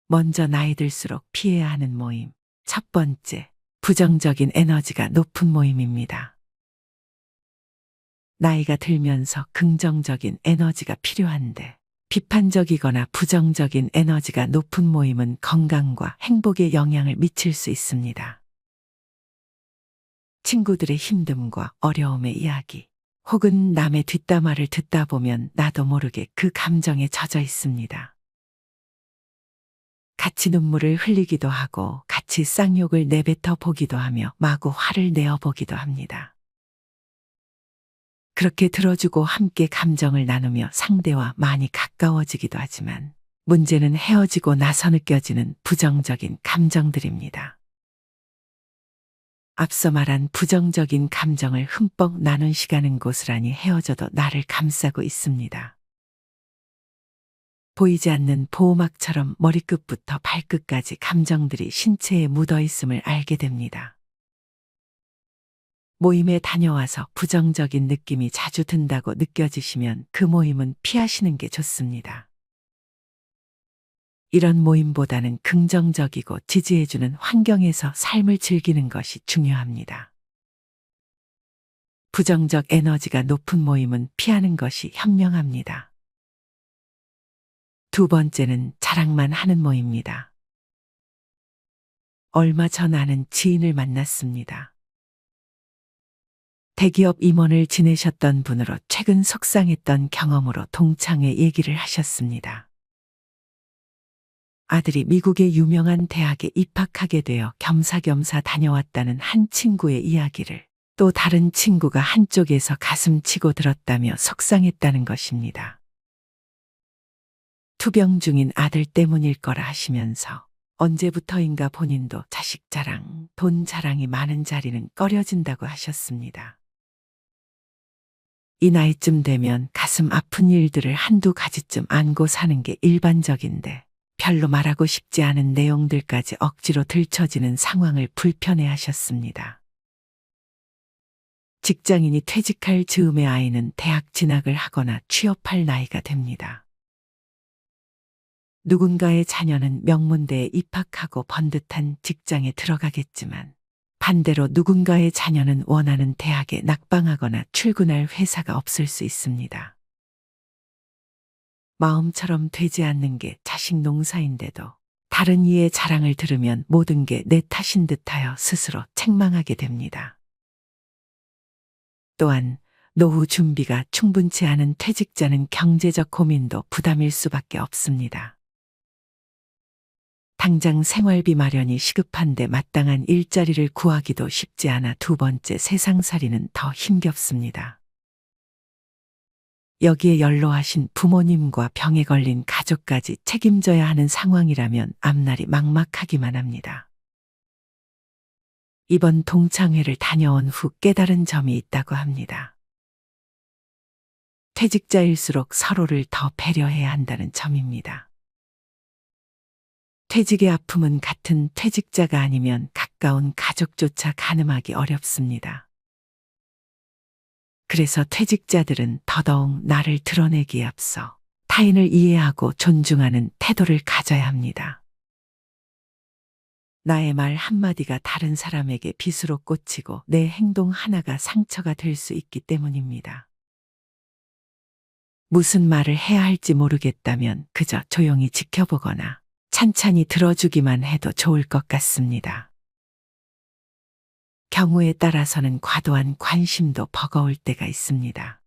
먼저 나이 들수록 피해야 하는 모임. 첫 번째, 부정적인 에너지가 높은 모임입니다. 나이가 들면서 긍정적인 에너지가 필요한데 비판적이거나 부정적인 에너지가 높은 모임은 건강과 행복에 영향을 미칠 수 있습니다. 친구들의 힘듦과 어려움의 이야기, 혹은 남의 뒷담화를 듣다 보면 나도 모르게 그 감정에 젖어 있습니다. 같이 눈물을 흘리기도 하고 같이 쌍욕을 내뱉어 보기도 하며 마구 화를 내어 보기도 합니다. 그렇게 들어주고 함께 감정을 나누며 상대와 많이 가까워지기도 하지만 문제는 헤어지고 나서 느껴지는 부정적인 감정들입니다. 앞서 말한 부정적인 감정을 흠뻑 나눈 시간은 고스란히 헤어져도 나를 감싸고 있습니다. 보이지 않는 보호막처럼 머리끝부터 발끝까지 감정들이 신체에 묻어 있음을 알게 됩니다. 모임에 다녀와서 부정적인 느낌이 자주 든다고 느껴지시면 그 모임은 피하시는 게 좋습니다. 이런 모임보다는 긍정적이고 지지해주는 환경에서 삶을 즐기는 것이 중요합니다. 부정적 에너지가 높은 모임은 피하는 것이 현명합니다. 두 번째는 자랑만 하는 모입니다. 얼마 전 아는 지인을 만났습니다. 대기업 임원을 지내셨던 분으로 최근 속상했던 경험으로 동창회 얘기를 하셨습니다. 아들이 미국의 유명한 대학에 입학하게 되어 겸사겸사 다녀왔다는 한 친구의 이야기를 또 다른 친구가 한쪽에서 가슴 치고 들었다며 속상했다는 것입니다. 투병 중인 아들 때문일 거라 하시면서 언제부터인가 본인도 자식 자랑, 돈 자랑이 많은 자리는 꺼려진다고 하셨습니다. 이 나이쯤 되면 가슴 아픈 일들을 한두 가지쯤 안고 사는 게 일반적인데 별로 말하고 싶지 않은 내용들까지 억지로 들춰지는 상황을 불편해 하셨습니다. 직장인이 퇴직할 즈음의 아이는 대학 진학을 하거나 취업할 나이가 됩니다. 누군가의 자녀는 명문대에 입학하고 번듯한 직장에 들어가겠지만 반대로 누군가의 자녀는 원하는 대학에 낙방하거나 출근할 회사가 없을 수 있습니다. 마음처럼 되지 않는 게 자식 농사인데도 다른 이의 자랑을 들으면 모든 게 내 탓인 듯하여 스스로 책망하게 됩니다. 또한 노후 준비가 충분치 않은 퇴직자는 경제적 고민도 부담일 수밖에 없습니다. 당장 생활비 마련이 시급한데 마땅한 일자리를 구하기도 쉽지 않아 두 번째 세상살이는 더 힘겹습니다. 여기에 연로하신 부모님과 병에 걸린 가족까지 책임져야 하는 상황이라면 앞날이 막막하기만 합니다. 이번 동창회를 다녀온 후 깨달은 점이 있다고 합니다. 퇴직자일수록 서로를 더 배려해야 한다는 점입니다. 퇴직의 아픔은 같은 퇴직자가 아니면 가까운 가족조차 가늠하기 어렵습니다. 그래서 퇴직자들은 더더욱 나를 드러내기에 앞서 타인을 이해하고 존중하는 태도를 가져야 합니다. 나의 말 한마디가 다른 사람에게 빗으로 꽂히고 내 행동 하나가 상처가 될 수 있기 때문입니다. 무슨 말을 해야 할지 모르겠다면 그저 조용히 지켜보거나 찬찬히 들어주기만 해도 좋을 것 같습니다. 경우에 따라서는 과도한 관심도 버거울 때가 있습니다.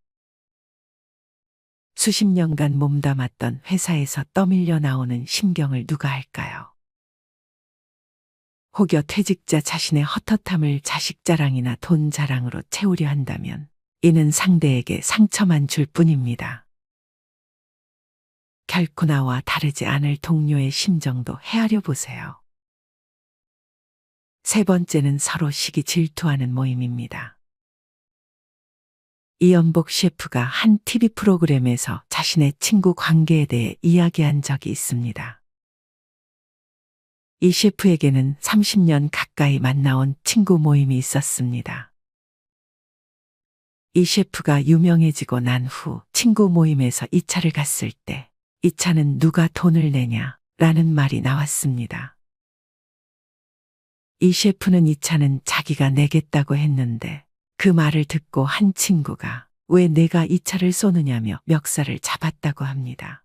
수십 년간 몸담았던 회사에서 떠밀려 나오는 심경을 누가 알까요? 혹여 퇴직자 자신의 헛헛함을 자식 자랑이나 돈 자랑으로 채우려 한다면 이는 상대에게 상처만 줄 뿐입니다. 결코 나와 다르지 않을 동료의 심정도 헤아려 보세요. 세 번째는 서로 시기 질투하는 모임입니다. 이연복 셰프가 한 TV 프로그램에서 자신의 친구 관계에 대해 이야기한 적이 있습니다. 이 셰프에게는 30년 가까이 만나온 친구 모임이 있었습니다. 이 셰프가 유명해지고 난 후 친구 모임에서 2차를 갔을 때 이 차는 누가 돈을 내냐? 라는 말이 나왔습니다. 이 셰프는 이 차는 자기가 내겠다고 했는데 그 말을 듣고 한 친구가 왜 내가 이 차를 쏘느냐며 멱살을 잡았다고 합니다.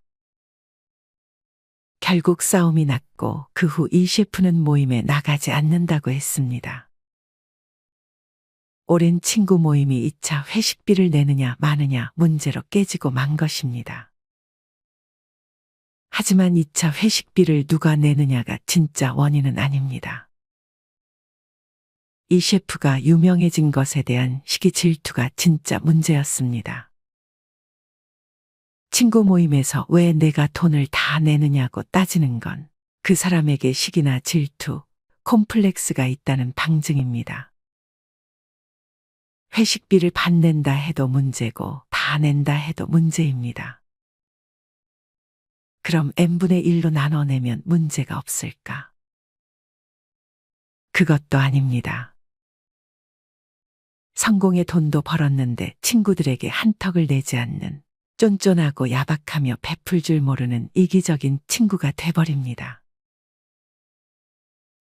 결국 싸움이 났고 그 후 이 셰프는 모임에 나가지 않는다고 했습니다. 오랜 친구 모임이 2차 회식비를 내느냐 마느냐 문제로 깨지고 만 것입니다. 하지만 2차 회식비를 누가 내느냐가 진짜 원인은 아닙니다. 이 셰프가 유명해진 것에 대한 시기 질투가 진짜 문제였습니다. 친구 모임에서 왜 내가 돈을 다 내느냐고 따지는 건 그 사람에게 시기나 질투, 콤플렉스가 있다는 방증입니다. 회식비를 반낸다 해도 문제고 다 낸다 해도 문제입니다. 그럼 n분의 1로 나눠내면 문제가 없을까? 그것도 아닙니다. 성공의 돈도 벌었는데 친구들에게 한턱을 내지 않는 쫀쫀하고 야박하며 베풀 줄 모르는 이기적인 친구가 돼버립니다.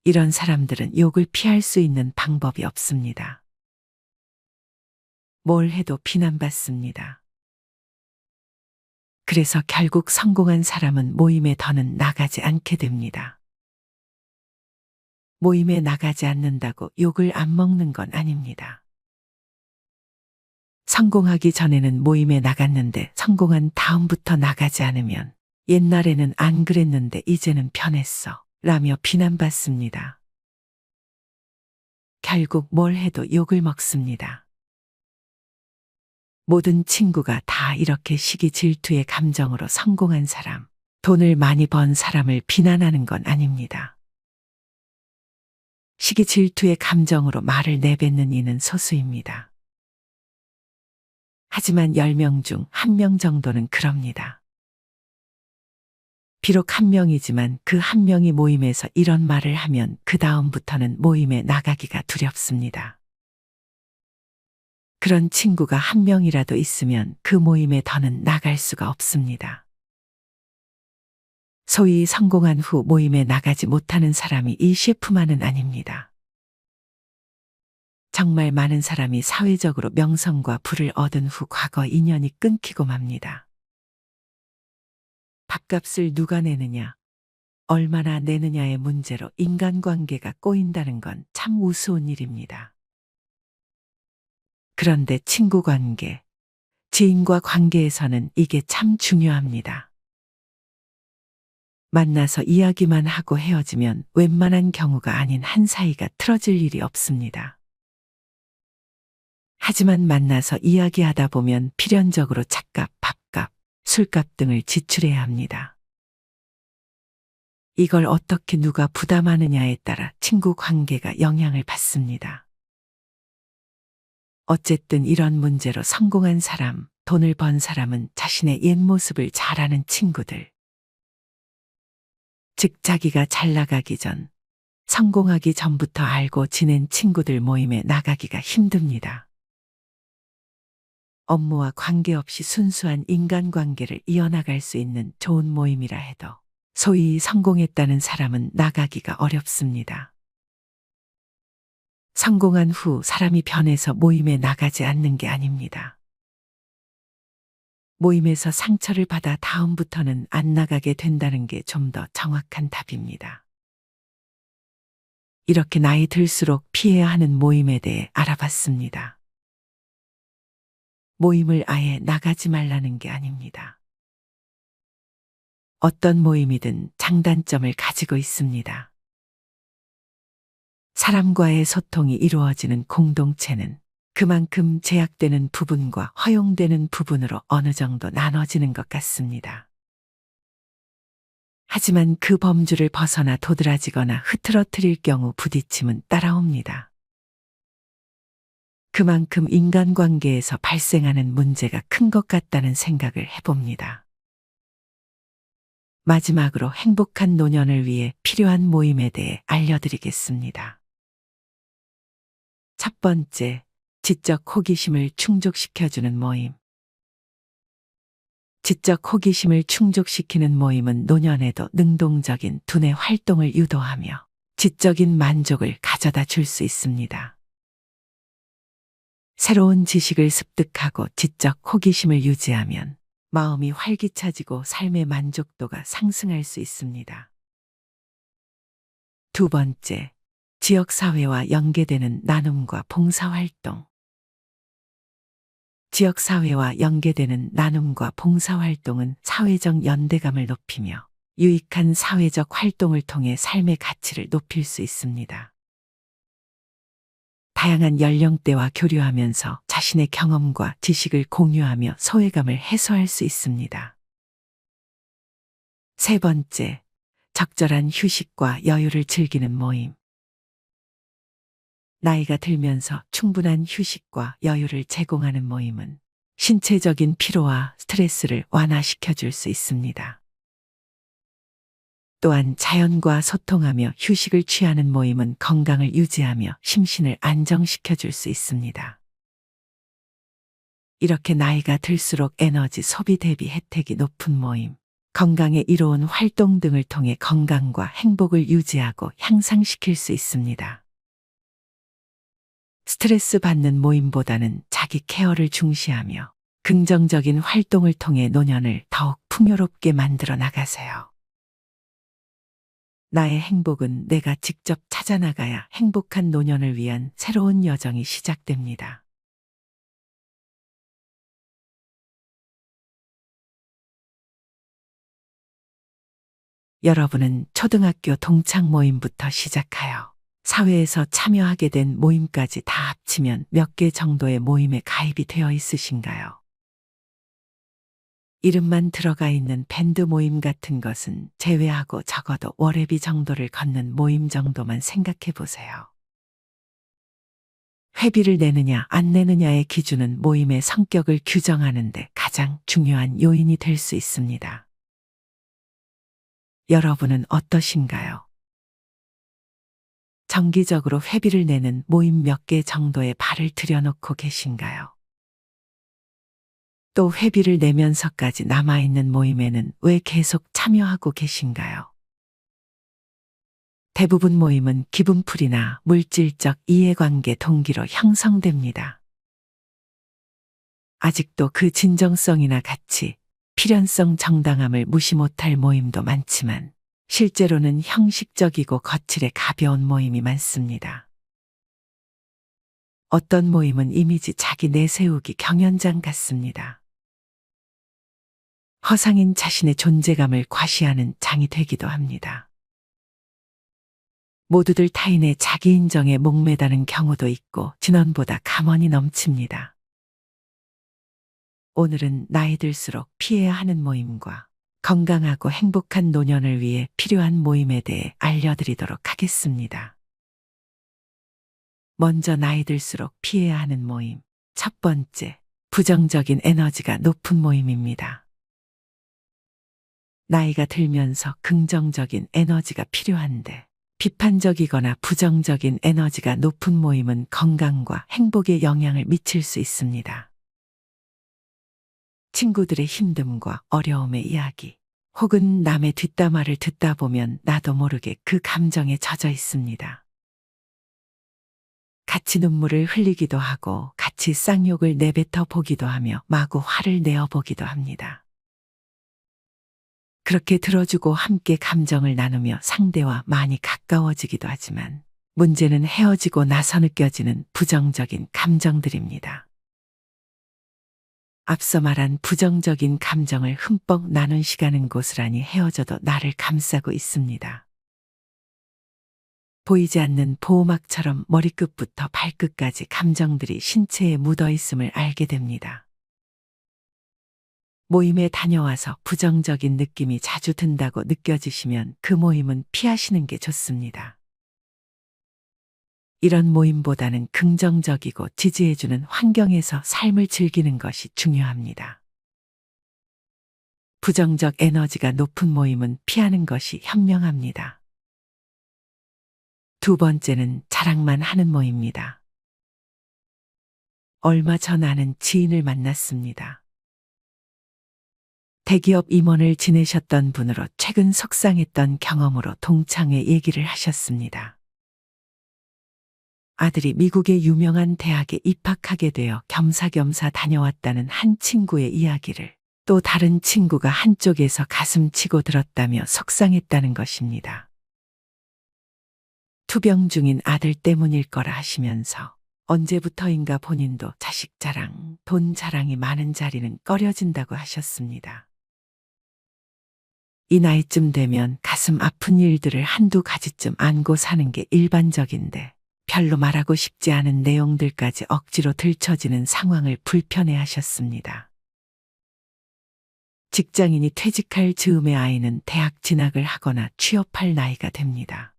이런 사람들은 욕을 피할 수 있는 방법이 없습니다. 뭘 해도 비난받습니다. 그래서 결국 성공한 사람은 모임에 더는 나가지 않게 됩니다. 모임에 나가지 않는다고 욕을 안 먹는 건 아닙니다. 성공하기 전에는 모임에 나갔는데 성공한 다음부터 나가지 않으면 옛날에는 안 그랬는데 이제는 변했어 라며 비난받습니다. 결국 뭘 해도 욕을 먹습니다. 모든 친구가 다 이렇게 시기 질투의 감정으로 성공한 사람, 돈을 많이 번 사람을 비난하는 건 아닙니다. 시기 질투의 감정으로 말을 내뱉는 이는 소수입니다. 하지만 10명 중 1명 정도는 그럽니다. 비록 1명이지만 그 1명이 모임에서 이런 말을 하면 그 다음부터는 모임에 나가기가 두렵습니다. 그런 친구가 1명이라도 있으면 그 모임에 더는 나갈 수가 없습니다. 소위 성공한 후 모임에 나가지 못하는 사람이 이 셰프만은 아닙니다. 정말 많은 사람이 사회적으로 명성과 부를 얻은 후 과거 인연이 끊기고 맙니다. 밥값을 누가 내느냐, 얼마나 내느냐의 문제로 인간관계가 꼬인다는 건 참 우스운 일입니다. 그런데 친구 관계, 지인과 관계에서는 이게 참 중요합니다. 만나서 이야기만 하고 헤어지면 웬만한 경우가 아닌 한 사이가 틀어질 일이 없습니다. 하지만 만나서 이야기하다 보면 필연적으로 차값, 밥값, 술값 등을 지출해야 합니다. 이걸 어떻게 누가 부담하느냐에 따라 친구 관계가 영향을 받습니다. 어쨌든 이런 문제로 성공한 사람, 돈을 번 사람은 자신의 옛 모습을 잘 아는 친구들, 즉 자기가 잘 나가기 전, 성공하기 전부터 알고 지낸 친구들 모임에 나가기가 힘듭니다. 업무와 관계없이 순수한 인간관계를 이어나갈 수 있는 좋은 모임이라 해도 소위 성공했다는 사람은 나가기가 어렵습니다. 성공한 후 사람이 변해서 모임에 나가지 않는 게 아닙니다. 모임에서 상처를 받아 다음부터는 안 나가게 된다는 게 좀 더 정확한 답입니다. 이렇게 나이 들수록 피해야 하는 모임에 대해 알아봤습니다. 모임을 아예 나가지 말라는 게 아닙니다. 어떤 모임이든 장단점을 가지고 있습니다. 사람과의 소통이 이루어지는 공동체는 그만큼 제약되는 부분과 허용되는 부분으로 어느 정도 나눠지는 것 같습니다. 하지만 그 범주를 벗어나 도드라지거나 흐트러뜨릴 경우 부딪힘은 따라옵니다. 그만큼 인간관계에서 발생하는 문제가 큰 것 같다는 생각을 해봅니다. 마지막으로 행복한 노년을 위해 필요한 모임에 대해 알려드리겠습니다. 첫 번째, 지적 호기심을 충족시켜주는 모임. 지적 호기심을 충족시키는 모임은 노년에도 능동적인 두뇌 활동을 유도하며 지적인 만족을 가져다 줄 수 있습니다. 새로운 지식을 습득하고 지적 호기심을 유지하면 마음이 활기차지고 삶의 만족도가 상승할 수 있습니다. 두 번째, 지역사회와 연계되는 나눔과 봉사활동. 지역사회와 연계되는 나눔과 봉사활동은 사회적 연대감을 높이며 유익한 사회적 활동을 통해 삶의 가치를 높일 수 있습니다. 다양한 연령대와 교류하면서 자신의 경험과 지식을 공유하며 소외감을 해소할 수 있습니다. 세 번째, 적절한 휴식과 여유를 즐기는 모임. 나이가 들면서 충분한 휴식과 여유를 제공하는 모임은 신체적인 피로와 스트레스를 완화시켜 줄 수 있습니다. 또한 자연과 소통하며 휴식을 취하는 모임은 건강을 유지하며 심신을 안정시켜 줄 수 있습니다. 이렇게 나이가 들수록 에너지 소비 대비 혜택이 높은 모임, 건강에 이로운 활동 등을 통해 건강과 행복을 유지하고 향상시킬 수 있습니다. 스트레스 받는 모임보다는 자기 케어를 중시하며 긍정적인 활동을 통해 노년을 더욱 풍요롭게 만들어 나가세요. 나의 행복은 내가 직접 찾아나가야 행복한 노년을 위한 새로운 여정이 시작됩니다. 여러분은 초등학교 동창 모임부터 시작하여 사회에서 참여하게 된 모임까지 다 합치면 몇 개 정도의 모임에 가입이 되어 있으신가요? 이름만 들어가 있는 밴드 모임 같은 것은 제외하고 적어도 월회비 정도를 걷는 모임 정도만 생각해 보세요. 회비를 내느냐 안 내느냐의 기준은 모임의 성격을 규정하는데 가장 중요한 요인이 될 수 있습니다. 여러분은 어떠신가요? 정기적으로 회비를 내는 모임 몇 개 정도에 발을 들여놓고 계신가요? 또 회비를 내면서까지 남아있는 모임에는 왜 계속 참여하고 계신가요? 대부분 모임은 기분풀이나 물질적 이해관계 동기로 형성됩니다. 아직도 그 진정성이나 가치, 필연성 정당함을 무시 못할 모임도 많지만 실제로는 형식적이고 거칠에 가벼운 모임이 많습니다. 어떤 모임은 이미지 자기 내세우기 경연장 같습니다. 허상인 자신의 존재감을 과시하는 장이 되기도 합니다. 모두들 타인의 자기 인정에 목매다는 경우도 있고 진원보다 감언이 넘칩니다. 오늘은 나이 들수록 피해야 하는 모임과 건강하고 행복한 노년을 위해 필요한 모임에 대해 알려드리도록 하겠습니다. 먼저 나이 들수록 피해야 하는 모임. 첫 번째, 부정적인 에너지가 높은 모임입니다. 나이가 들면서 긍정적인 에너지가 필요한데 비판적이거나 부정적인 에너지가 높은 모임은 건강과 행복에 영향을 미칠 수 있습니다. 친구들의 힘듦과 어려움의 이야기, 혹은 남의 뒷담화를 듣다 보면 나도 모르게 그 감정에 젖어 있습니다. 같이 눈물을 흘리기도 하고 같이 쌍욕을 내뱉어 보기도 하며 마구 화를 내어 보기도 합니다. 그렇게 들어주고 함께 감정을 나누며 상대와 많이 가까워지기도 하지만 문제는 헤어지고 나서 느껴지는 부정적인 감정들입니다. 앞서 말한 부정적인 감정을 흠뻑 나눈 시간은 고스란히 헤어져도 나를 감싸고 있습니다. 보이지 않는 보호막처럼 머리끝부터 발끝까지 감정들이 신체에 묻어 있음을 알게 됩니다. 모임에 다녀와서 부정적인 느낌이 자주 든다고 느껴지시면 그 모임은 피하시는 게 좋습니다. 이런 모임보다는 긍정적이고 지지해주는 환경에서 삶을 즐기는 것이 중요합니다. 부정적 에너지가 높은 모임은 피하는 것이 현명합니다. 두 번째는 자랑만 하는 모임입니다. 얼마 전 아는 지인을 만났습니다. 대기업 임원을 지내셨던 분으로 최근 속상했던 경험으로 동창회 얘기를 하셨습니다. 아들이 미국의 유명한 대학에 입학하게 되어 겸사겸사 다녀왔다는 한 친구의 이야기를 또 다른 친구가 한쪽에서 가슴 치고 들었다며 속상했다는 것입니다. 투병 중인 아들 때문일 거라 하시면서 언제부터인가 본인도 자식 자랑, 돈 자랑이 많은 자리는 꺼려진다고 하셨습니다. 이 나이쯤 되면 가슴 아픈 일들을 한두 가지쯤 안고 사는 게 일반적인데 별로 말하고 싶지 않은 내용들까지 억지로 들춰지는 상황을 불편해하셨습니다. 직장인이 퇴직할 즈음의 아이는 대학 진학을 하거나 취업할 나이가 됩니다.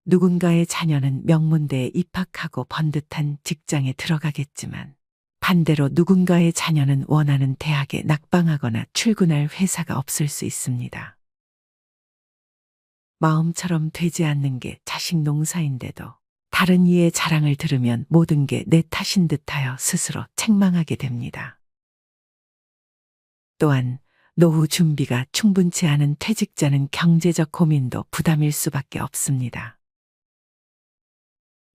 누군가의 자녀는 명문대에 입학하고 번듯한 직장에 들어가겠지만 반대로 누군가의 자녀는 원하는 대학에 낙방하거나 출근할 회사가 없을 수 있습니다. 마음처럼 되지 않는 게 자식 농사인데도 다른 이의 자랑을 들으면 모든 게 내 탓인 듯하여 스스로 책망하게 됩니다. 또한 노후 준비가 충분치 않은 퇴직자는 경제적 고민도 부담일 수밖에 없습니다.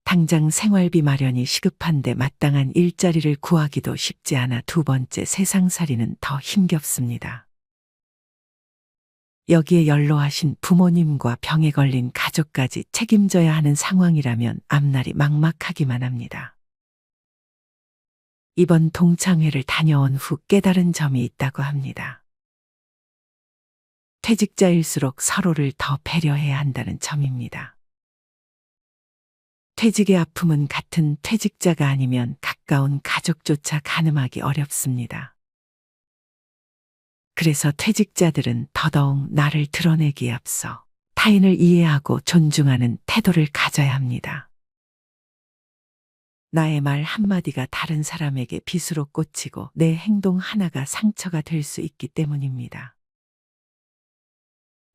당장 생활비 마련이 시급한데 마땅한 일자리를 구하기도 쉽지 않아 두 번째 세상살이는 더 힘겹습니다. 여기에 연로하신 부모님과 병에 걸린 가족까지 책임져야 하는 상황이라면 앞날이 막막하기만 합니다. 이번 동창회를 다녀온 후 깨달은 점이 있다고 합니다. 퇴직자일수록 서로를 더 배려해야 한다는 점입니다. 퇴직의 아픔은 같은 퇴직자가 아니면 가까운 가족조차 가늠하기 어렵습니다. 그래서 퇴직자들은 더더욱 나를 드러내기에 앞서 타인을 이해하고 존중하는 태도를 가져야 합니다. 나의 말 한마디가 다른 사람에게 빗으로 꽂히고 내 행동 하나가 상처가 될 수 있기 때문입니다.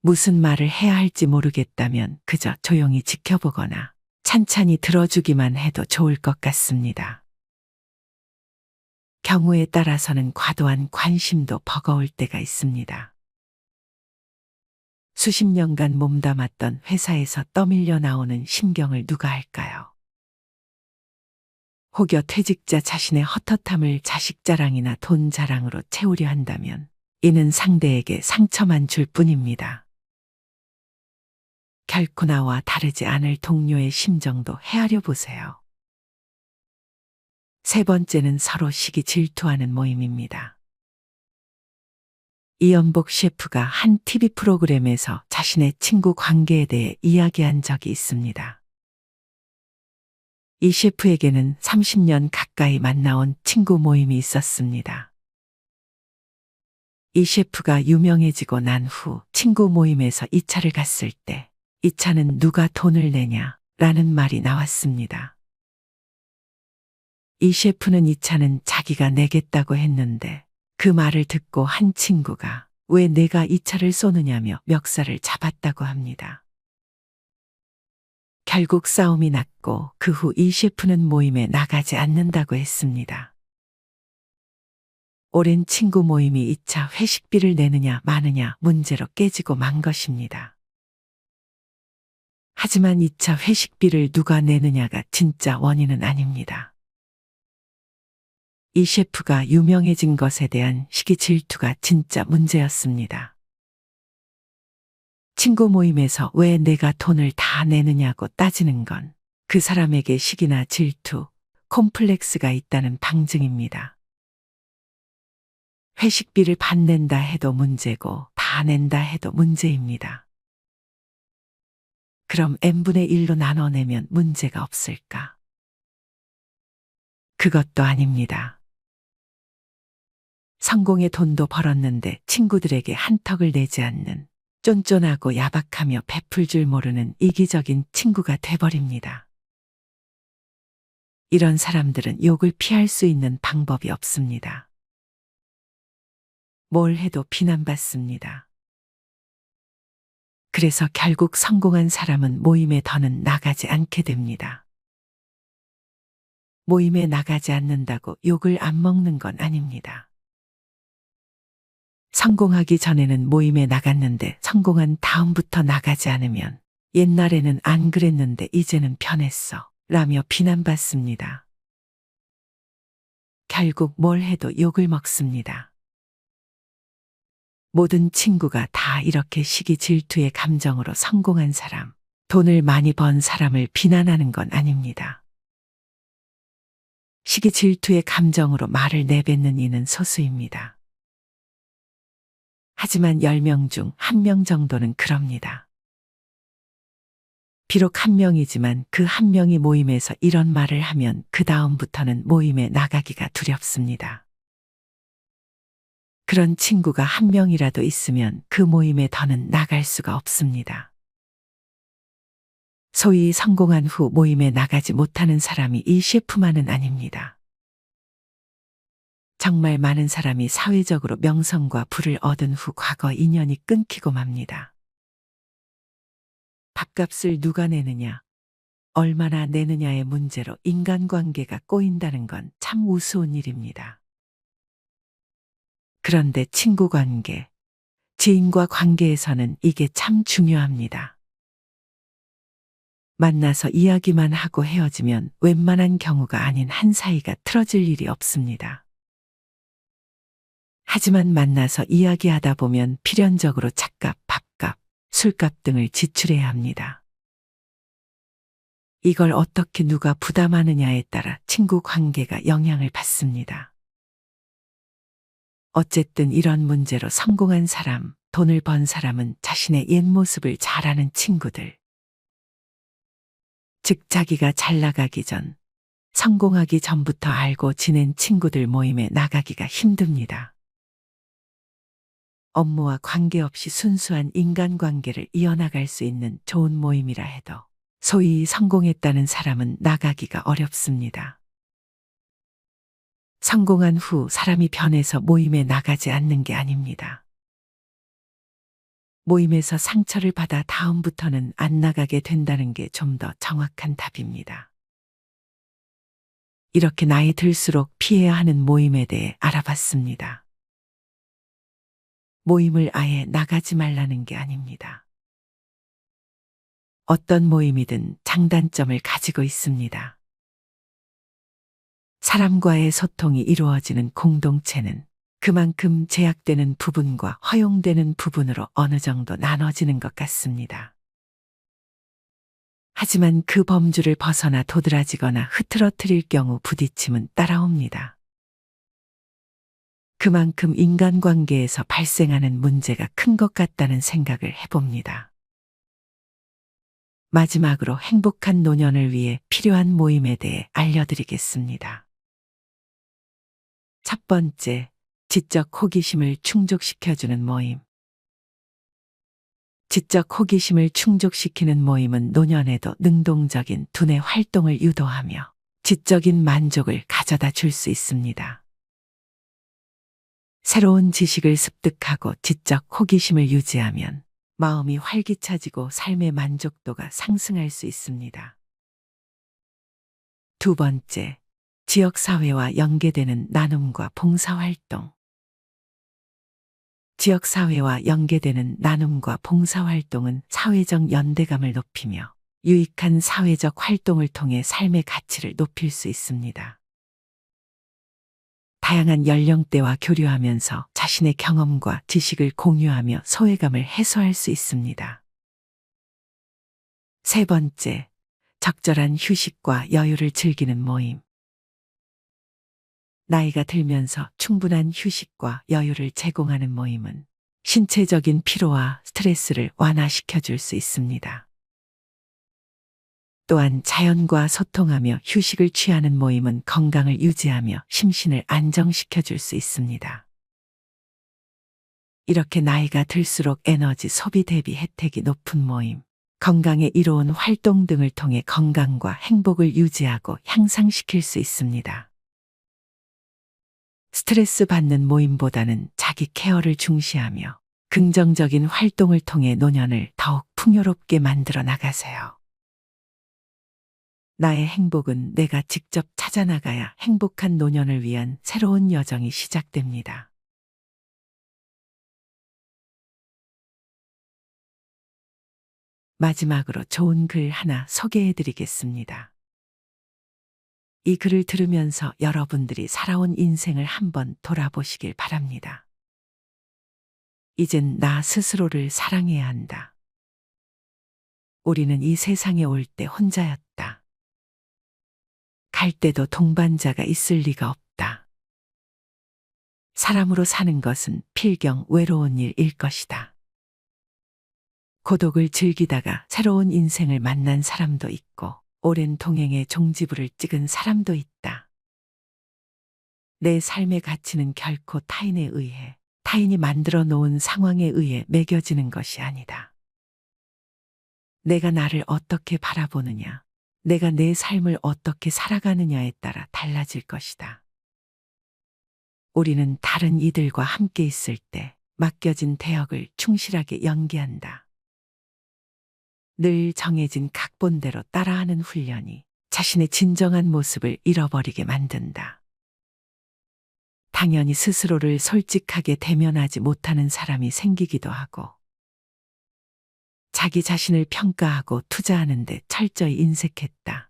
무슨 말을 해야 할지 모르겠다면 그저 조용히 지켜보거나 찬찬히 들어주기만 해도 좋을 것 같습니다. 경우에 따라서는 과도한 관심도 버거울 때가 있습니다. 수십 년간 몸담았던 회사에서 떠밀려 나오는 심경을 누가 할까요? 혹여 퇴직자 자신의 헛헛함을 자식 자랑이나 돈 자랑으로 채우려 한다면 이는 상대에게 상처만 줄 뿐입니다. 결코 나와 다르지 않을 동료의 심정도 헤아려 보세요. 세 번째는 서로 시기 질투하는 모임입니다. 이연복 셰프가 한 TV 프로그램에서 자신의 친구 관계에 대해 이야기한 적이 있습니다. 이 셰프에게는 30년 가까이 만나온 친구 모임이 있었습니다. 이 셰프가 유명해지고 난 후 친구 모임에서 이 차를 갔을 때 이 차는 누가 돈을 내냐? 라는 말이 나왔습니다. 이 셰프는 이 차는 자기가 내겠다고 했는데 그 말을 듣고 한 친구가 왜 내가 이 차를 쏘느냐며 멱살을 잡았다고 합니다. 결국 싸움이 났고 그 후 이 셰프는 모임에 나가지 않는다고 했습니다. 오랜 친구 모임이 2차 회식비를 내느냐 마느냐 문제로 깨지고 만 것입니다. 하지만 2차 회식비를 누가 내느냐가 진짜 원인은 아닙니다. 이 셰프가 유명해진 것에 대한 시기 질투가 진짜 문제였습니다. 친구 모임에서 왜 내가 돈을 다 내느냐고 따지는 건 그 사람에게 시기나 질투, 콤플렉스가 있다는 방증입니다. 회식비를 반 낸다 해도 문제고 다 낸다 해도 문제입니다. 그럼 n분의 1로 나눠내면 문제가 없을까? 그것도 아닙니다. 성공의 돈도 벌었는데 친구들에게 한턱을 내지 않는 쫀쫀하고 야박하며 베풀 줄 모르는 이기적인 친구가 돼버립니다. 이런 사람들은 욕을 피할 수 있는 방법이 없습니다. 뭘 해도 비난받습니다. 그래서 결국 성공한 사람은 모임에 더는 나가지 않게 됩니다. 모임에 나가지 않는다고 욕을 안 먹는 건 아닙니다. 성공하기 전에는 모임에 나갔는데 성공한 다음부터 나가지 않으면 옛날에는 안 그랬는데 이제는 변했어 라며 비난받습니다. 결국 뭘 해도 욕을 먹습니다. 모든 친구가 다 이렇게 시기 질투의 감정으로 성공한 사람, 돈을 많이 번 사람을 비난하는 건 아닙니다. 시기 질투의 감정으로 말을 내뱉는 이는 소수입니다. 하지만 10명 중 1명 정도는 그럽니다. 비록 1명이지만 그 1명이 모임에서 이런 말을 하면 그 다음부터는 모임에 나가기가 두렵습니다. 그런 친구가 1명이라도 있으면 그 모임에 더는 나갈 수가 없습니다. 소위 성공한 후 모임에 나가지 못하는 사람이 이 셰프만은 아닙니다. 정말 많은 사람이 사회적으로 명성과 부를 얻은 후 과거 인연이 끊기고 맙니다. 밥값을 누가 내느냐, 얼마나 내느냐의 문제로 인간관계가 꼬인다는 건 참 우스운 일입니다. 그런데 친구 관계, 지인과 관계에서는 이게 참 중요합니다. 만나서 이야기만 하고 헤어지면 웬만한 경우가 아닌 한 사이가 틀어질 일이 없습니다. 하지만 만나서 이야기하다 보면 필연적으로 차값, 밥값, 술값 등을 지출해야 합니다. 이걸 어떻게 누가 부담하느냐에 따라 친구 관계가 영향을 받습니다. 어쨌든 이런 문제로 성공한 사람, 돈을 번 사람은 자신의 옛 모습을 잘 아는 친구들. 즉 자기가 잘 나가기 전, 성공하기 전부터 알고 지낸 친구들 모임에 나가기가 힘듭니다. 업무와 관계없이 순수한 인간관계를 이어나갈 수 있는 좋은 모임이라 해도 소위 성공했다는 사람은 나가기가 어렵습니다. 성공한 후 사람이 변해서 모임에 나가지 않는 게 아닙니다. 모임에서 상처를 받아 다음부터는 안 나가게 된다는 게 좀 더 정확한 답입니다. 이렇게 나이 들수록 피해야 하는 모임에 대해 알아봤습니다. 모임을 아예 나가지 말라는 게 아닙니다. 어떤 모임이든 장단점을 가지고 있습니다. 사람과의 소통이 이루어지는 공동체는 그만큼 제약되는 부분과 허용되는 부분으로 어느 정도 나눠지는 것 같습니다. 하지만 그 범주를 벗어나 도드라지거나 흐트러뜨릴 경우 부딪힘은 따라옵니다. 그만큼 인간관계에서 발생하는 문제가 큰 것 같다는 생각을 해봅니다. 마지막으로 행복한 노년을 위해 필요한 모임에 대해 알려드리겠습니다. 첫 번째, 지적 호기심을 충족시켜주는 모임. 지적 호기심을 충족시키는 모임은 노년에도 능동적인 두뇌 활동을 유도하며 지적인 만족을 가져다 줄 수 있습니다. 새로운 지식을 습득하고 지적 호기심을 유지하면 마음이 활기차지고 삶의 만족도가 상승할 수 있습니다. 두 번째, 지역사회와 연계되는 나눔과 봉사활동. 지역사회와 연계되는 나눔과 봉사활동은 사회적 연대감을 높이며 유익한 사회적 활동을 통해 삶의 가치를 높일 수 있습니다. 다양한 연령대와 교류하면서 자신의 경험과 지식을 공유하며 소외감을 해소할 수 있습니다. 세 번째, 적절한 휴식과 여유를 즐기는 모임. 나이가 들면서 충분한 휴식과 여유를 제공하는 모임은 신체적인 피로와 스트레스를 완화시켜 줄 수 있습니다. 또한 자연과 소통하며 휴식을 취하는 모임은 건강을 유지하며 심신을 안정시켜 줄 수 있습니다. 이렇게 나이가 들수록 에너지 소비 대비 혜택이 높은 모임, 건강에 이로운 활동 등을 통해 건강과 행복을 유지하고 향상시킬 수 있습니다. 스트레스 받는 모임보다는 자기 케어를 중시하며 긍정적인 활동을 통해 노년을 더욱 풍요롭게 만들어 나가세요. 나의 행복은 내가 직접 찾아나가야 행복한 노년을 위한 새로운 여정이 시작됩니다. 마지막으로 좋은 글 하나 소개해 드리겠습니다. 이 글을 들으면서 여러분들이 살아온 인생을 한번 돌아보시길 바랍니다. 이젠 나 스스로를 사랑해야 한다. 우리는 이 세상에 올 때 혼자였다. 갈 때도 동반자가 있을 리가 없다. 사람으로 사는 것은 필경 외로운 일일 것이다. 고독을 즐기다가 새로운 인생을 만난 사람도 있고 오랜 동행의 종지부를 찍은 사람도 있다. 내 삶의 가치는 결코 타인에 의해, 타인이 만들어 놓은 상황에 의해 매겨지는 것이 아니다. 내가 나를 어떻게 바라보느냐, 내가 내 삶을 어떻게 살아가느냐에 따라 달라질 것이다. 우리는 다른 이들과 함께 있을 때 맡겨진 대역을 충실하게 연기한다. 늘 정해진 각본대로 따라하는 훈련이 자신의 진정한 모습을 잃어버리게 만든다. 당연히 스스로를 솔직하게 대면하지 못하는 사람이 생기기도 하고, 자기 자신을 평가하고 투자하는데 철저히 인색했다.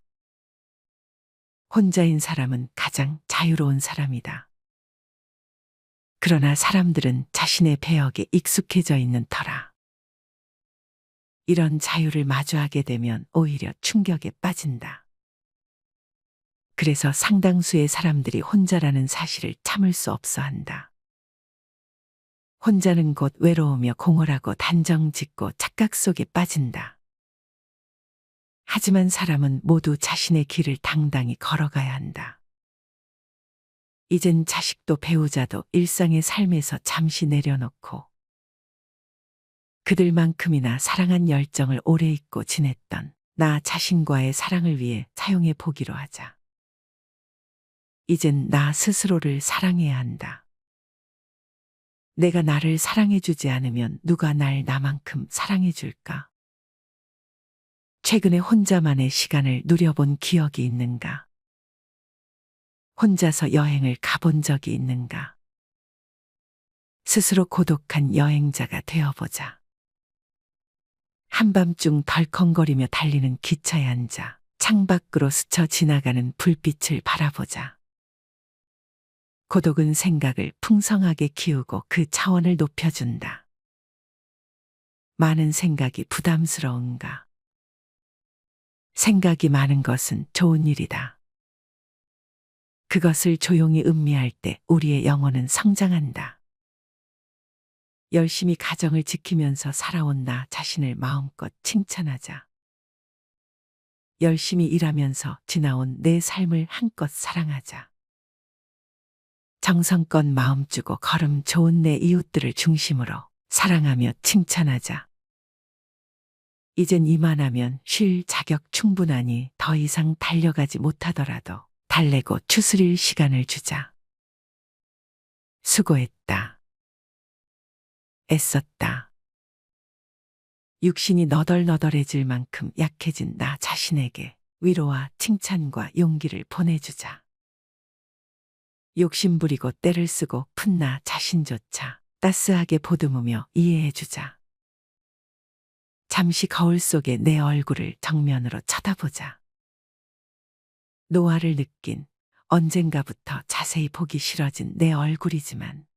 혼자인 사람은 가장 자유로운 사람이다. 그러나 사람들은 자신의 배역에 익숙해져 있는 터라. 이런 자유를 마주하게 되면 오히려 충격에 빠진다. 그래서 상당수의 사람들이 혼자라는 사실을 참을 수 없어 한다. 혼자는 곧 외로우며 공허하고 단정짓고 착각 속에 빠진다. 하지만 사람은 모두 자신의 길을 당당히 걸어가야 한다. 이젠 자식도 배우자도 일상의 삶에서 잠시 내려놓고 그들만큼이나 사랑한 열정을 오래 잊고 지냈던 나 자신과의 사랑을 위해 사용해 보기로 하자. 이젠 나 스스로를 사랑해야 한다. 내가 나를 사랑해주지 않으면 누가 날 나만큼 사랑해줄까? 최근에 혼자만의 시간을 누려본 기억이 있는가? 혼자서 여행을 가본 적이 있는가? 스스로 고독한 여행자가 되어보자. 한밤중 덜컹거리며 달리는 기차에 앉아 창밖으로 스쳐 지나가는 불빛을 바라보자. 고독은 생각을 풍성하게 키우고 그 차원을 높여준다. 많은 생각이 부담스러운가? 생각이 많은 것은 좋은 일이다. 그것을 조용히 음미할 때 우리의 영혼은 성장한다. 열심히 가정을 지키면서 살아온 나 자신을 마음껏 칭찬하자. 열심히 일하면서 지나온 내 삶을 한껏 사랑하자. 정성껏 마음 주고 걸음 좋은 내 이웃들을 중심으로 사랑하며 칭찬하자. 이젠 이만하면 쉴 자격 충분하니 더 이상 달려가지 못하더라도 달래고 추스릴 시간을 주자. 수고했다. 애썼다. 육신이 너덜너덜해질 만큼 약해진 나 자신에게 위로와 칭찬과 용기를 보내주자. 욕심부리고 때를 쓰고 푼 나 자신조차 따스하게 보듬으며 이해해주자. 잠시 거울 속에 내 얼굴을 정면으로 쳐다보자. 노화를 느낀 언젠가부터 자세히 보기 싫어진 내 얼굴이지만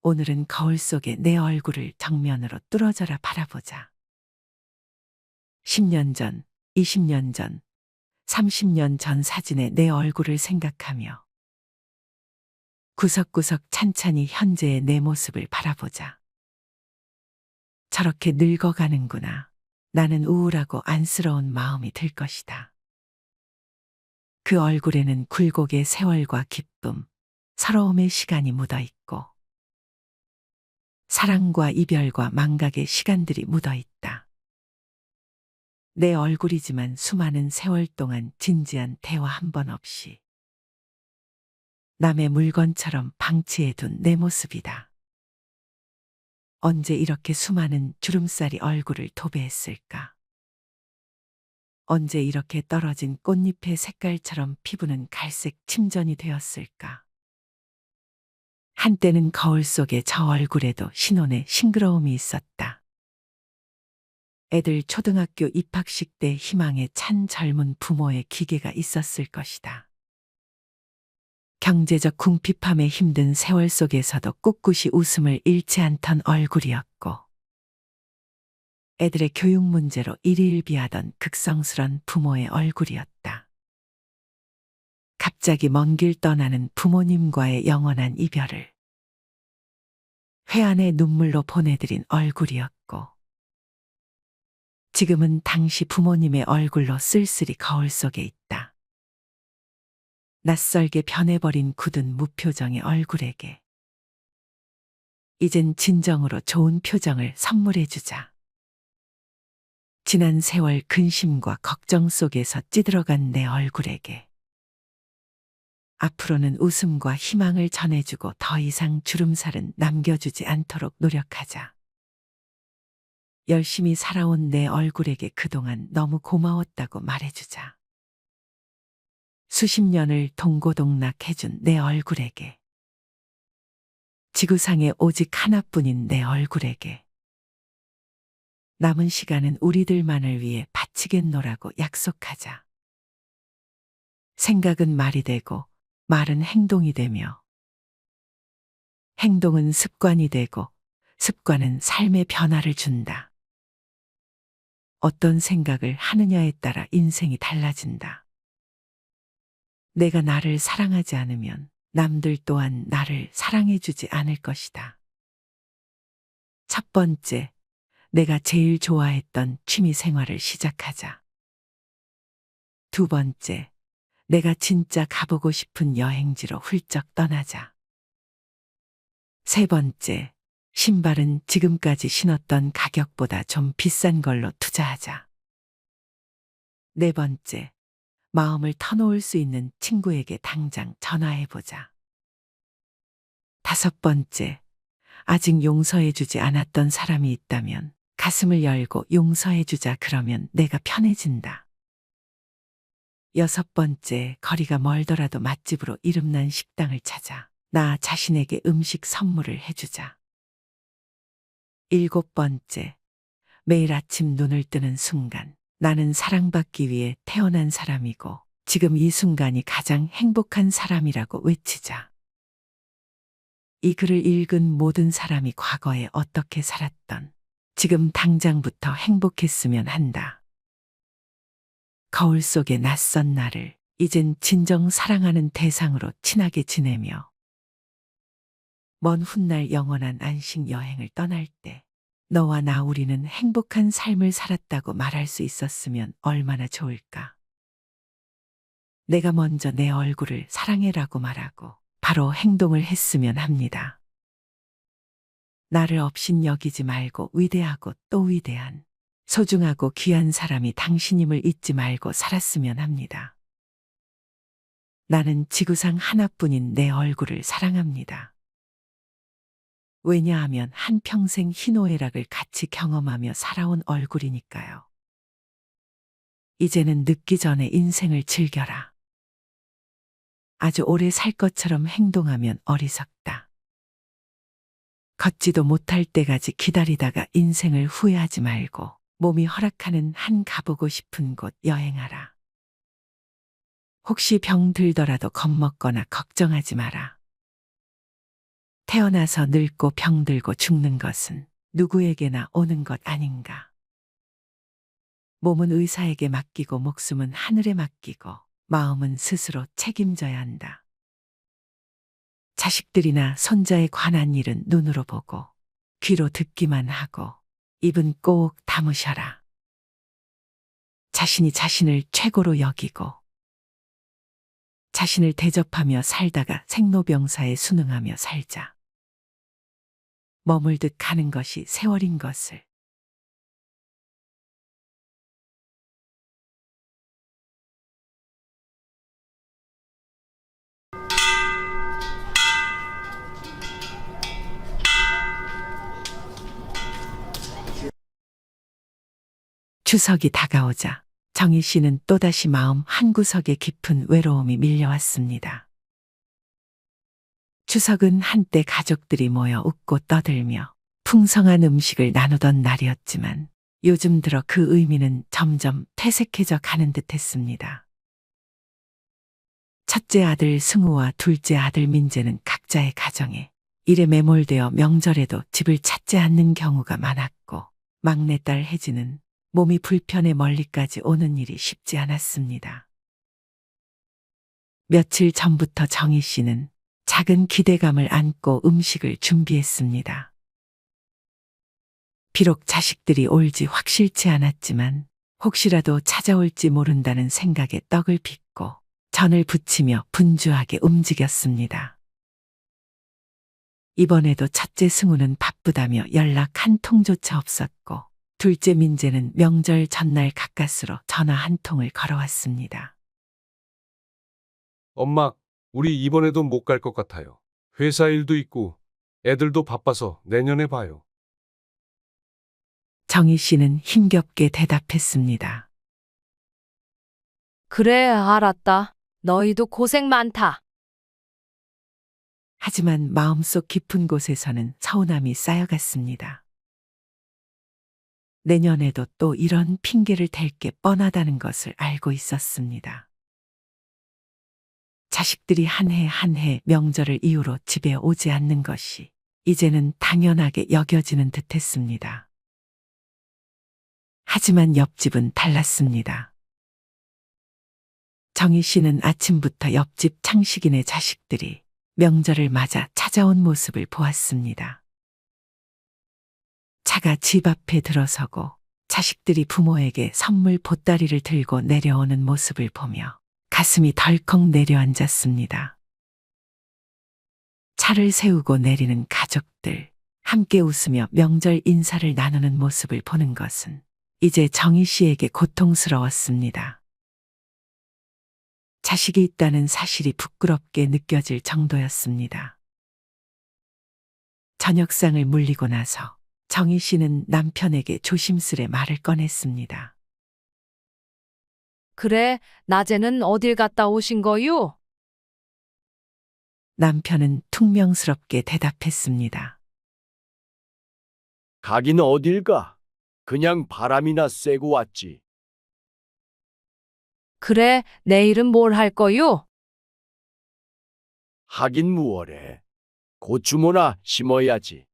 오늘은 거울 속에 내 얼굴을 정면으로 뚫어져라 바라보자. 10년 전, 20년 전, 30년 전 사진의 내 얼굴을 생각하며 구석구석 찬찬히 현재의 내 모습을 바라보자. 저렇게 늙어가는구나. 나는 우울하고 안쓰러운 마음이 들 것이다. 그 얼굴에는 굴곡의 세월과 기쁨, 서러움의 시간이 묻어 있고 사랑과 이별과 망각의 시간들이 묻어 있다. 내 얼굴이지만 수많은 세월 동안 진지한 대화 한 번 없이 남의 물건처럼 방치해둔 내 모습이다. 언제 이렇게 수많은 주름살이 얼굴을 도배했을까? 언제 이렇게 떨어진 꽃잎의 색깔처럼 피부는 갈색 침전이 되었을까? 한때는 거울 속에 저 얼굴에도 신혼의 싱그러움이 있었다. 애들 초등학교 입학식 때 희망에 찬 젊은 부모의 기계가 있었을 것이다. 경제적 궁핍함에 힘든 세월 속에서도 꿋꿋이 웃음을 잃지 않던 얼굴이었고 애들의 교육 문제로 일희일비하던 극성스런 부모의 얼굴이었다. 갑자기 먼 길 떠나는 부모님과의 영원한 이별을 회한의 눈물로 보내드린 얼굴이었고 지금은 당시 부모님의 얼굴로 쓸쓸히 거울 속에 있다. 낯설게 변해버린 굳은 무표정의 얼굴에게 이젠 진정으로 좋은 표정을 선물해주자. 지난 세월 근심과 걱정 속에서 찌들어간 내 얼굴에게 앞으로는 웃음과 희망을 전해주고 더 이상 주름살은 남겨주지 않도록 노력하자. 열심히 살아온 내 얼굴에게 그동안 너무 고마웠다고 말해주자. 수십 년을 동고동락해준 내 얼굴에게 지구상에 오직 하나뿐인 내 얼굴에게 남은 시간은 우리들만을 위해 바치겠노라고 약속하자. 생각은 말이 되고 말은 행동이 되며 행동은 습관이 되고 습관은 삶의 변화를 준다. 어떤 생각을 하느냐에 따라 인생이 달라진다. 내가 나를 사랑하지 않으면 남들 또한 나를 사랑해주지 않을 것이다. 첫 번째, 내가 제일 좋아했던 취미 생활을 시작하자. 두 번째, 내가 진짜 가보고 싶은 여행지로 훌쩍 떠나자. 세 번째, 신발은 지금까지 신었던 가격보다 좀 비싼 걸로 투자하자. 네 번째, 마음을 터놓을 수 있는 친구에게 당장 전화해보자. 다섯 번째, 아직 용서해주지 않았던 사람이 있다면 가슴을 열고 용서해주자. 그러면 내가 편해진다. 여섯 번째, 거리가 멀더라도 맛집으로 이름난 식당을 찾아 나 자신에게 음식 선물을 해주자. 일곱 번째, 매일 아침 눈을 뜨는 순간 나는 사랑받기 위해 태어난 사람이고 지금 이 순간이 가장 행복한 사람이라고 외치자. 이 글을 읽은 모든 사람이 과거에 어떻게 살았던 지금 당장부터 행복했으면 한다. 거울 속의 낯선 나를 이젠 진정 사랑하는 대상으로 친하게 지내며 먼 훗날 영원한 안식 여행을 떠날 때 너와 나 우리는 행복한 삶을 살았다고 말할 수 있었으면 얼마나 좋을까. 내가 먼저 내 얼굴을 사랑해라고 말하고 바로 행동을 했으면 합니다. 나를 없인 여기지 말고 위대하고 또 위대한 소중하고 귀한 사람이 당신임을 잊지 말고 살았으면 합니다. 나는 지구상 하나뿐인 내 얼굴을 사랑합니다. 왜냐하면 한평생 희노애락을 같이 경험하며 살아온 얼굴이니까요. 이제는 늦기 전에 인생을 즐겨라. 아주 오래 살 것처럼 행동하면 어리석다. 걷지도 못할 때까지 기다리다가 인생을 후회하지 말고 몸이 허락하는 한 가보고 싶은 곳 여행하라. 혹시 병 들더라도 겁먹거나 걱정하지 마라. 태어나서 늙고 병들고 죽는 것은 누구에게나 오는 것 아닌가. 몸은 의사에게 맡기고 목숨은 하늘에 맡기고 마음은 스스로 책임져야 한다. 자식들이나 손자에 관한 일은 눈으로 보고 귀로 듣기만 하고 입은 꼭 다무셔라. 자신이 자신을 최고로 여기고 자신을 대접하며 살다가 생로병사에 순응하며 살자. 머물듯 가는 것이 세월인 것을. 추석이 다가오자 정희 씨는 또다시 마음 한구석에 깊은 외로움이 밀려왔습니다. 추석은 한때 가족들이 모여 웃고 떠들며 풍성한 음식을 나누던 날이었지만 요즘 들어 그 의미는 점점 퇴색해져 가는 듯했습니다. 첫째 아들 승우와 둘째 아들 민재는 각자의 가정에 일에 매몰되어 명절에도 집을 찾지 않는 경우가 많았고 막내딸 혜지는 몸이 불편해 멀리까지 오는 일이 쉽지 않았습니다. 며칠 전부터 정희 씨는 작은 기대감을 안고 음식을 준비했습니다. 비록 자식들이 올지 확실치 않았지만 혹시라도 찾아올지 모른다는 생각에 떡을 빚고 전을 부치며 분주하게 움직였습니다. 이번에도 첫째 승우는 바쁘다며 연락 한 통조차 없었고 둘째 민재는 명절 전날 가까스로 전화 한 통을 걸어왔습니다. 엄마, 우리 이번에도 못 갈 것 같아요. 회사 일도 있고 애들도 바빠서 내년에 봐요. 정희 씨는 힘겹게 대답했습니다. 그래, 알았다. 너희도 고생 많다. 하지만 마음속 깊은 곳에서는 서운함이 쌓여갔습니다. 내년에도 또 이런 핑계를 댈 게 뻔하다는 것을 알고 있었습니다. 자식들이 한 해 한 해 명절을 이유로 집에 오지 않는 것이 이제는 당연하게 여겨지는 듯했습니다. 하지만 옆집은 달랐습니다. 정희 씨는 아침부터 옆집 창식이네 자식들이 명절을 맞아 찾아온 모습을 보았습니다. 차가 집 앞에 들어서고 자식들이 부모에게 선물 보따리를 들고 내려오는 모습을 보며 가슴이 덜컥 내려앉았습니다. 차를 세우고 내리는 가족들, 함께 웃으며 명절 인사를 나누는 모습을 보는 것은 이제 정희 씨에게 고통스러웠습니다. 자식이 있다는 사실이 부끄럽게 느껴질 정도였습니다. 저녁상을 물리고 나서 정희 씨는 남편에게 조심스레 말을 꺼냈습니다. 그래, 낮에는 어딜 갔다 오신 거요? 남편은 퉁명스럽게 대답했습니다. 가긴 어딜 가? 그냥 바람이나 쐬고 왔지. 그래, 내일은 뭘 할 거요? 하긴 무얼해. 고추모나 심어야지.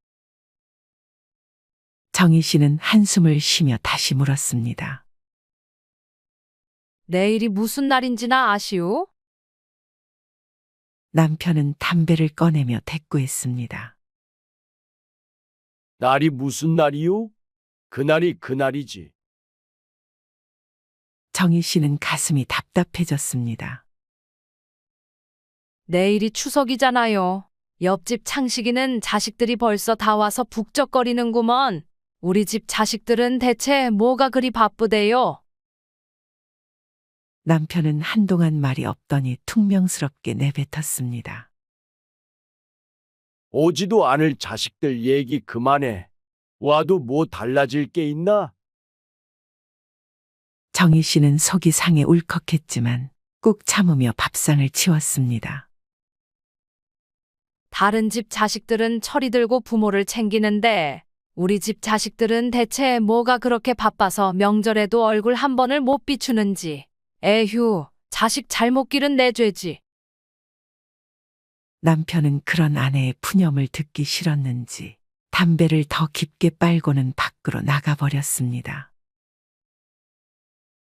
정희 씨는 한숨을 쉬며 다시 물었습니다. 내일이 무슨 날인지나 아시오? 남편은 담배를 꺼내며 대꾸했습니다. 날이 무슨 날이요? 그날이 그날이지. 정희 씨는 가슴이 답답해졌습니다. 내일이 추석이잖아요. 옆집 창식이는 자식들이 벌써 다 와서 북적거리는구먼. 우리 집 자식들은 대체 뭐가 그리 바쁘대요? 남편은 한동안 말이 없더니 퉁명스럽게 내뱉었습니다. 오지도 않을 자식들 얘기 그만해. 와도 뭐 달라질 게 있나? 정희 씨는 속이 상해 울컥했지만 꾹 참으며 밥상을 치웠습니다. 다른 집 자식들은 철이 들고 부모를 챙기는데 우리 집 자식들은 대체 뭐가 그렇게 바빠서 명절에도 얼굴 한 번을 못 비추는지. 에휴, 자식 잘못 기른 내 죄지. 남편은 그런 아내의 푸념을 듣기 싫었는지 담배를 더 깊게 빨고는 밖으로 나가버렸습니다.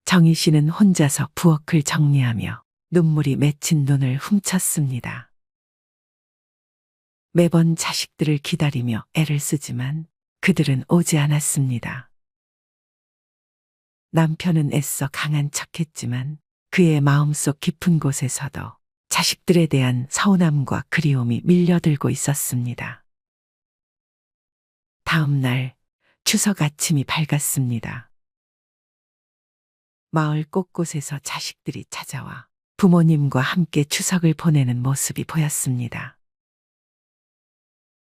정희 씨는 혼자서 부엌을 정리하며 눈물이 맺힌 눈을 훔쳤습니다. 매번 자식들을 기다리며 애를 쓰지만 그들은 오지 않았습니다. 남편은 애써 강한 척했지만 그의 마음속 깊은 곳에서도 자식들에 대한 서운함과 그리움이 밀려들고 있었습니다. 다음 날 추석 아침이 밝았습니다. 마을 곳곳에서 자식들이 찾아와 부모님과 함께 추석을 보내는 모습이 보였습니다.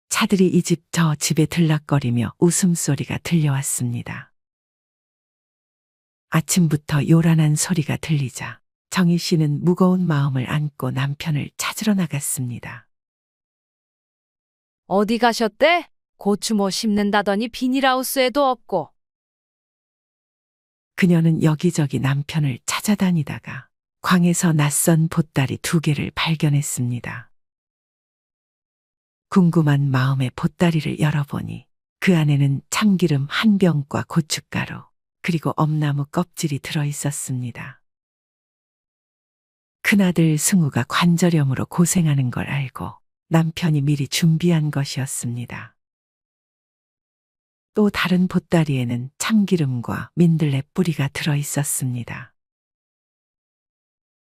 차들이 이 집 저 집에 들락거리며 웃음소리가 들려왔습니다. 아침부터 요란한 소리가 들리자 정희 씨는 무거운 마음을 안고 남편을 찾으러 나갔습니다. 어디 가셨대? 고추 심는다더니 비닐하우스에도 없고. 그녀는 여기저기 남편을 찾아다니다가 광에서 낯선 보따리 2개를 발견했습니다. 궁금한 마음에 보따리를 열어보니 그 안에는 참기름 1병과 고춧가루 그리고 엄나무 껍질이 들어있었습니다. 큰아들 승우가 관절염으로 고생하는 걸 알고 남편이 미리 준비한 것이었습니다. 또 다른 보따리에는 참기름과 민들레 뿌리가 들어있었습니다.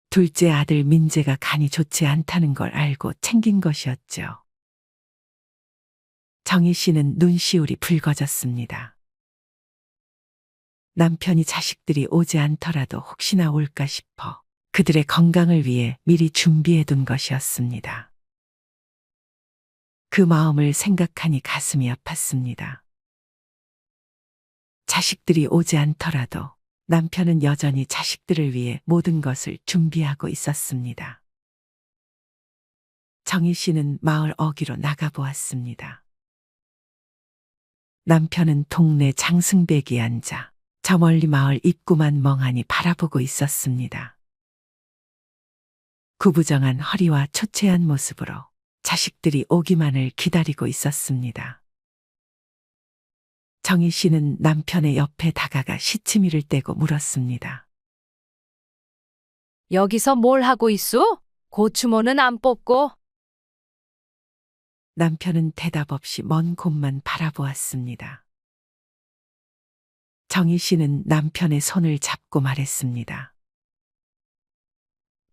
둘째 아들 민재가 간이 좋지 않다는 걸 알고 챙긴 것이었죠. 정희 씨는 눈시울이 붉어졌습니다. 남편이 자식들이 오지 않더라도 혹시나 올까 싶어 그들의 건강을 위해 미리 준비해둔 것이었습니다. 그 마음을 생각하니 가슴이 아팠습니다. 자식들이 오지 않더라도 남편은 여전히 자식들을 위해 모든 것을 준비하고 있었습니다. 정희 씨는 마을 어귀로 나가보았습니다. 남편은 동네 장승배기에 앉아 저 멀리 마을 입구만 멍하니 바라보고 있었습니다. 구부정한 허리와 초췌한 모습으로 자식들이 오기만을 기다리고 있었습니다. 정희 씨는 남편의 옆에 다가가 시치미를 떼고 물었습니다. 여기서 뭘 하고 있어? 고추모는 안 뽑고? 남편은 대답 없이 먼 곳만 바라보았습니다. 정희 씨는 남편의 손을 잡고 말했습니다.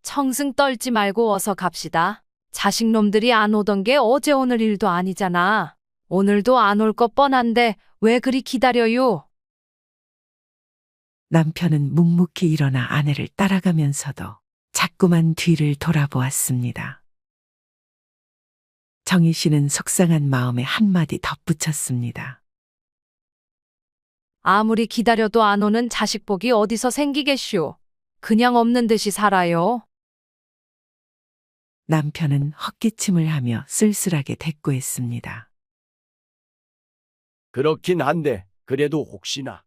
청승 떨지 말고 어서 갑시다. 자식놈들이 안 오던 게 어제 오늘 일도 아니잖아. 오늘도 안 올 것 뻔한데 왜 그리 기다려요? 남편은 묵묵히 일어나 아내를 따라가면서도 자꾸만 뒤를 돌아보았습니다. 정희 씨는 속상한 마음에 한마디 덧붙였습니다. 아무리 기다려도 안 오는 자식복이 어디서 생기겠쇼. 그냥 없는 듯이 살아요. 남편은 헛기침을 하며 쓸쓸하게 대꾸했습니다. 그렇긴 한데 그래도 혹시나.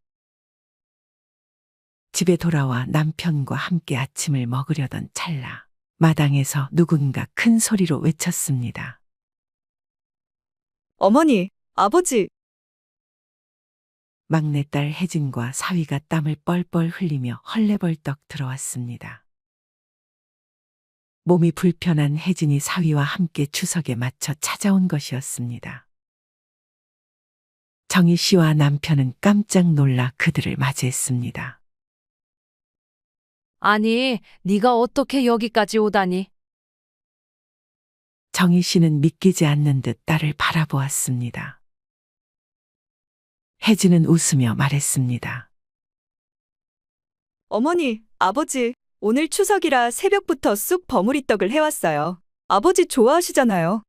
집에 돌아와 남편과 함께 아침을 먹으려던 찰나 마당에서 누군가 큰 소리로 외쳤습니다. 어머니, 아버지, 막내딸 혜진과 사위가 땀을 뻘뻘 흘리며 헐레벌떡 들어왔습니다. 몸이 불편한 혜진이 사위와 함께 추석에 맞춰 찾아온 것이었습니다. 정희 씨와 남편은 깜짝 놀라 그들을 맞이했습니다. 아니, 네가 어떻게 여기까지 오다니? 정희 씨는 믿기지 않는 듯 딸을 바라보았습니다. 혜진은 웃으며 말했습니다. 어머니, 아버지, 오늘 추석이라 새벽부터 쑥 버무리떡을 해왔어요. 아버지 좋아하시잖아요.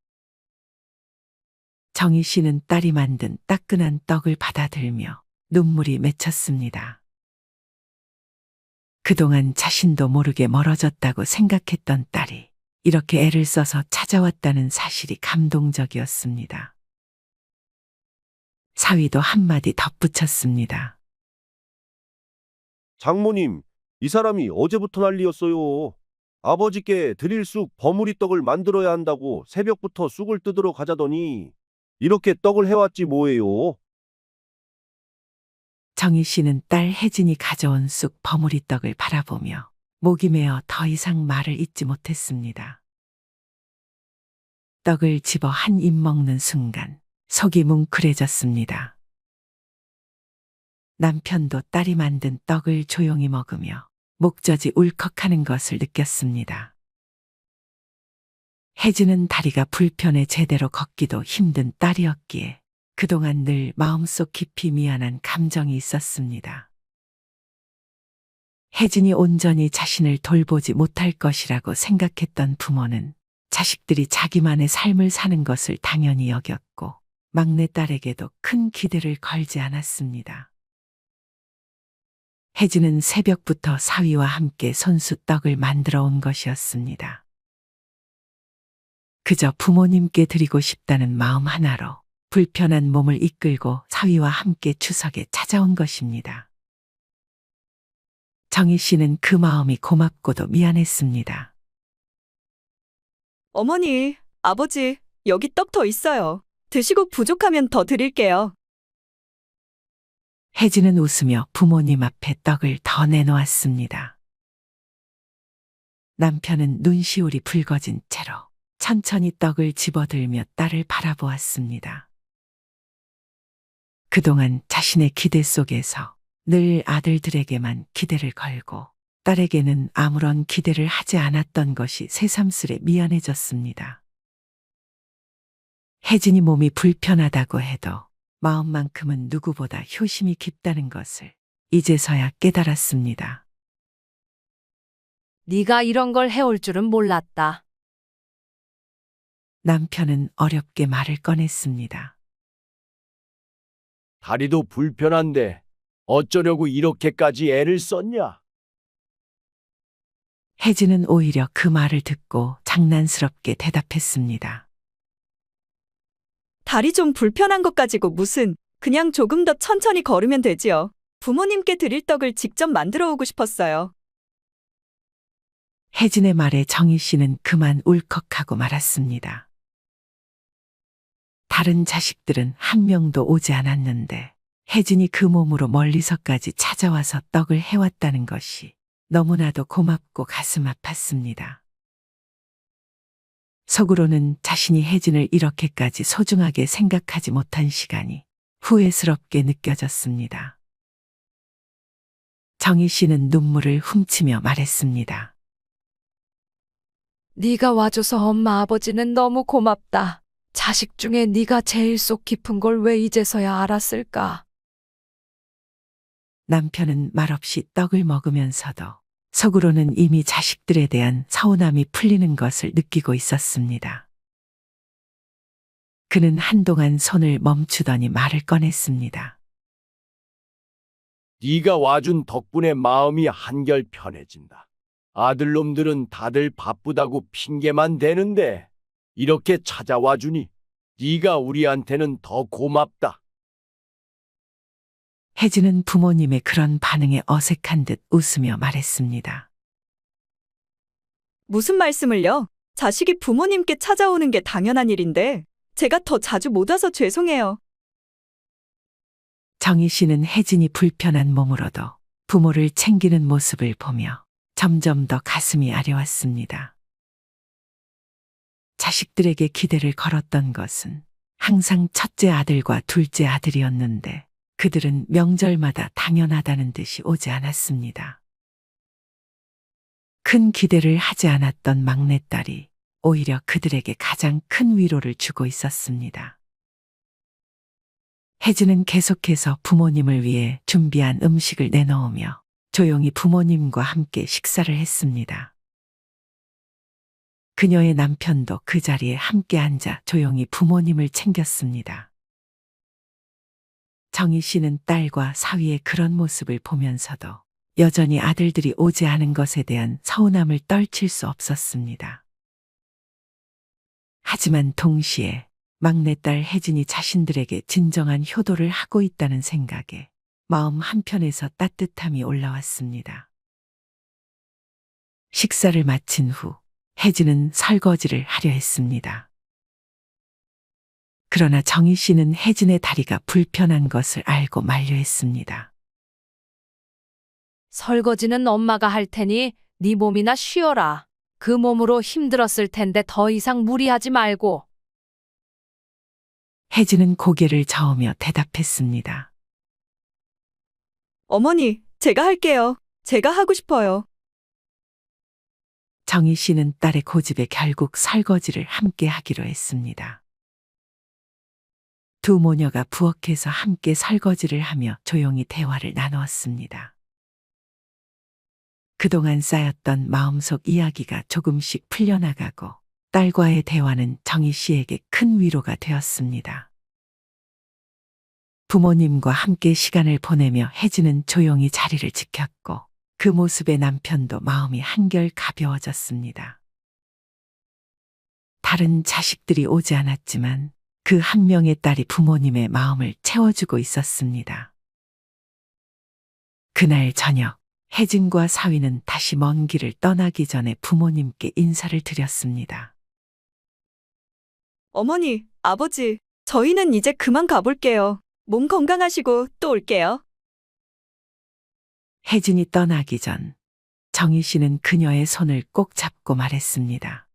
정희 씨는 딸이 만든 따끈한 떡을 받아들며 눈물이 맺혔습니다. 그동안 자신도 모르게 멀어졌다고 생각했던 딸이 이렇게 애를 써서 찾아왔다는 사실이 감동적이었습니다. 사위도 한마디 덧붙였습니다. 장모님, 이 사람이 어제부터 난리였어요. 아버지께 드릴 쑥 버무리떡을 만들어야 한다고 새벽부터 쑥을 뜯으러 가자더니 이렇게 떡을 해왔지 뭐예요. 정희 씨는 딸 혜진이 가져온 쑥 버무리떡을 바라보며 목이 메어 더 이상 말을 잇지 못했습니다. 떡을 집어 한 입 먹는 순간 속이 뭉클해졌습니다. 남편도 딸이 만든 떡을 조용히 먹으며 목젖이 울컥하는 것을 느꼈습니다. 혜진은 다리가 불편해 제대로 걷기도 힘든 딸이었기에 그동안 늘 마음속 깊이 미안한 감정이 있었습니다. 혜진이 온전히 자신을 돌보지 못할 것이라고 생각했던 부모는 자식들이 자기만의 삶을 사는 것을 당연히 여겼고 막내딸에게도 큰 기대를 걸지 않았습니다. 혜진은 새벽부터 사위와 함께 손수떡을 만들어 온 것이었습니다. 그저 부모님께 드리고 싶다는 마음 하나로 불편한 몸을 이끌고 사위와 함께 추석에 찾아온 것입니다. 정희 씨는 그 마음이 고맙고도 미안했습니다. 어머니, 아버지, 여기 떡 더 있어요. 드시고 부족하면 더 드릴게요. 혜진은 웃으며 부모님 앞에 떡을 더 내놓았습니다. 남편은 눈시울이 붉어진 채로 천천히 떡을 집어들며 딸을 바라보았습니다. 그동안 자신의 기대 속에서 늘 아들들에게만 기대를 걸고 딸에게는 아무런 기대를 하지 않았던 것이 새삼스레 미안해졌습니다. 혜진이 몸이 불편하다고 해도 마음만큼은 누구보다 효심이 깊다는 것을 이제서야 깨달았습니다. 네가 이런 걸 해올 줄은 몰랐다. 남편은 어렵게 말을 꺼냈습니다. 다리도 불편한데 어쩌려고 이렇게까지 애를 썼냐? 혜진은 오히려 그 말을 듣고 장난스럽게 대답했습니다. 다리 좀 불편한 것 가지고 무슨 그냥 조금 더 천천히 걸으면 되지요. 부모님께 드릴 떡을 직접 만들어 오고 싶었어요. 혜진의 말에 정희 씨는 그만 울컥하고 말았습니다. 다른 자식들은 한 명도 오지 않았는데 혜진이 그 몸으로 멀리서까지 찾아와서 떡을 해왔다는 것이 너무나도 고맙고 가슴 아팠습니다. 속으로는 자신이 혜진을 이렇게까지 소중하게 생각하지 못한 시간이 후회스럽게 느껴졌습니다. 정희 씨는 눈물을 훔치며 말했습니다. 네가 와줘서 엄마 아버지는 너무 고맙다. 자식 중에 네가 제일 속 깊은 걸 왜 이제서야 알았을까? 남편은 말없이 떡을 먹으면서도 속으로는 이미 자식들에 대한 서운함이 풀리는 것을 느끼고 있었습니다. 그는 한동안 손을 멈추더니 말을 꺼냈습니다. 네가 와준 덕분에 마음이 한결 편해진다. 아들놈들은 다들 바쁘다고 핑계만 대는데 이렇게 찾아와 주니 네가 우리한테는 더 고맙다. 혜진은 부모님의 그런 반응에 어색한 듯 웃으며 말했습니다. 무슨 말씀을요? 자식이 부모님께 찾아오는 게 당연한 일인데 제가 더 자주 못 와서 죄송해요. 정희 씨는 혜진이 불편한 몸으로도 부모를 챙기는 모습을 보며 점점 더 가슴이 아려왔습니다. 자식들에게 기대를 걸었던 것은 항상 첫째 아들과 둘째 아들이었는데 그들은 명절마다 당연하다는 듯이 오지 않았습니다. 큰 기대를 하지 않았던 막내딸이 오히려 그들에게 가장 큰 위로를 주고 있었습니다. 혜진은 계속해서 부모님을 위해 준비한 음식을 내놓으며 조용히 부모님과 함께 식사를 했습니다. 그녀의 남편도 그 자리에 함께 앉아 조용히 부모님을 챙겼습니다. 정희 씨는 딸과 사위의 그런 모습을 보면서도 여전히 아들들이 오지 않은 것에 대한 서운함을 떨칠 수 없었습니다. 하지만 동시에 막내딸 혜진이 자신들에게 진정한 효도를 하고 있다는 생각에 마음 한편에서 따뜻함이 올라왔습니다. 식사를 마친 후 혜진은 설거지를 하려 했습니다. 그러나 정희 씨는 혜진의 다리가 불편한 것을 알고 만류했습니다. 설거지는 엄마가 할 테니 네 몸이나 쉬어라. 그 몸으로 힘들었을 텐데 더 이상 무리하지 말고. 혜진은 고개를 저으며 대답했습니다. 어머니, 제가 할게요. 제가 하고 싶어요. 정희 씨는 딸의 고집에 결국 설거지를 함께 하기로 했습니다. 두 모녀가 부엌에서 함께 설거지를 하며 조용히 대화를 나누었습니다. 그동안 쌓였던 마음속 이야기가 조금씩 풀려나가고 딸과의 대화는 정희 씨에게 큰 위로가 되었습니다. 부모님과 함께 시간을 보내며 혜진은 조용히 자리를 지켰고 그 모습에 남편도 마음이 한결 가벼워졌습니다. 다른 자식들이 오지 않았지만 그 한 명의 딸이 부모님의 마음을 채워주고 있었습니다. 그날 저녁 혜진과 사위는 다시 먼 길을 떠나기 전에 부모님께 인사를 드렸습니다. 어머니, 아버지, 저희는 이제 그만 가볼게요. 몸 건강하시고 또 올게요. 혜진이 떠나기 전 정희 씨는 그녀의 손을 꼭 잡고 말했습니다.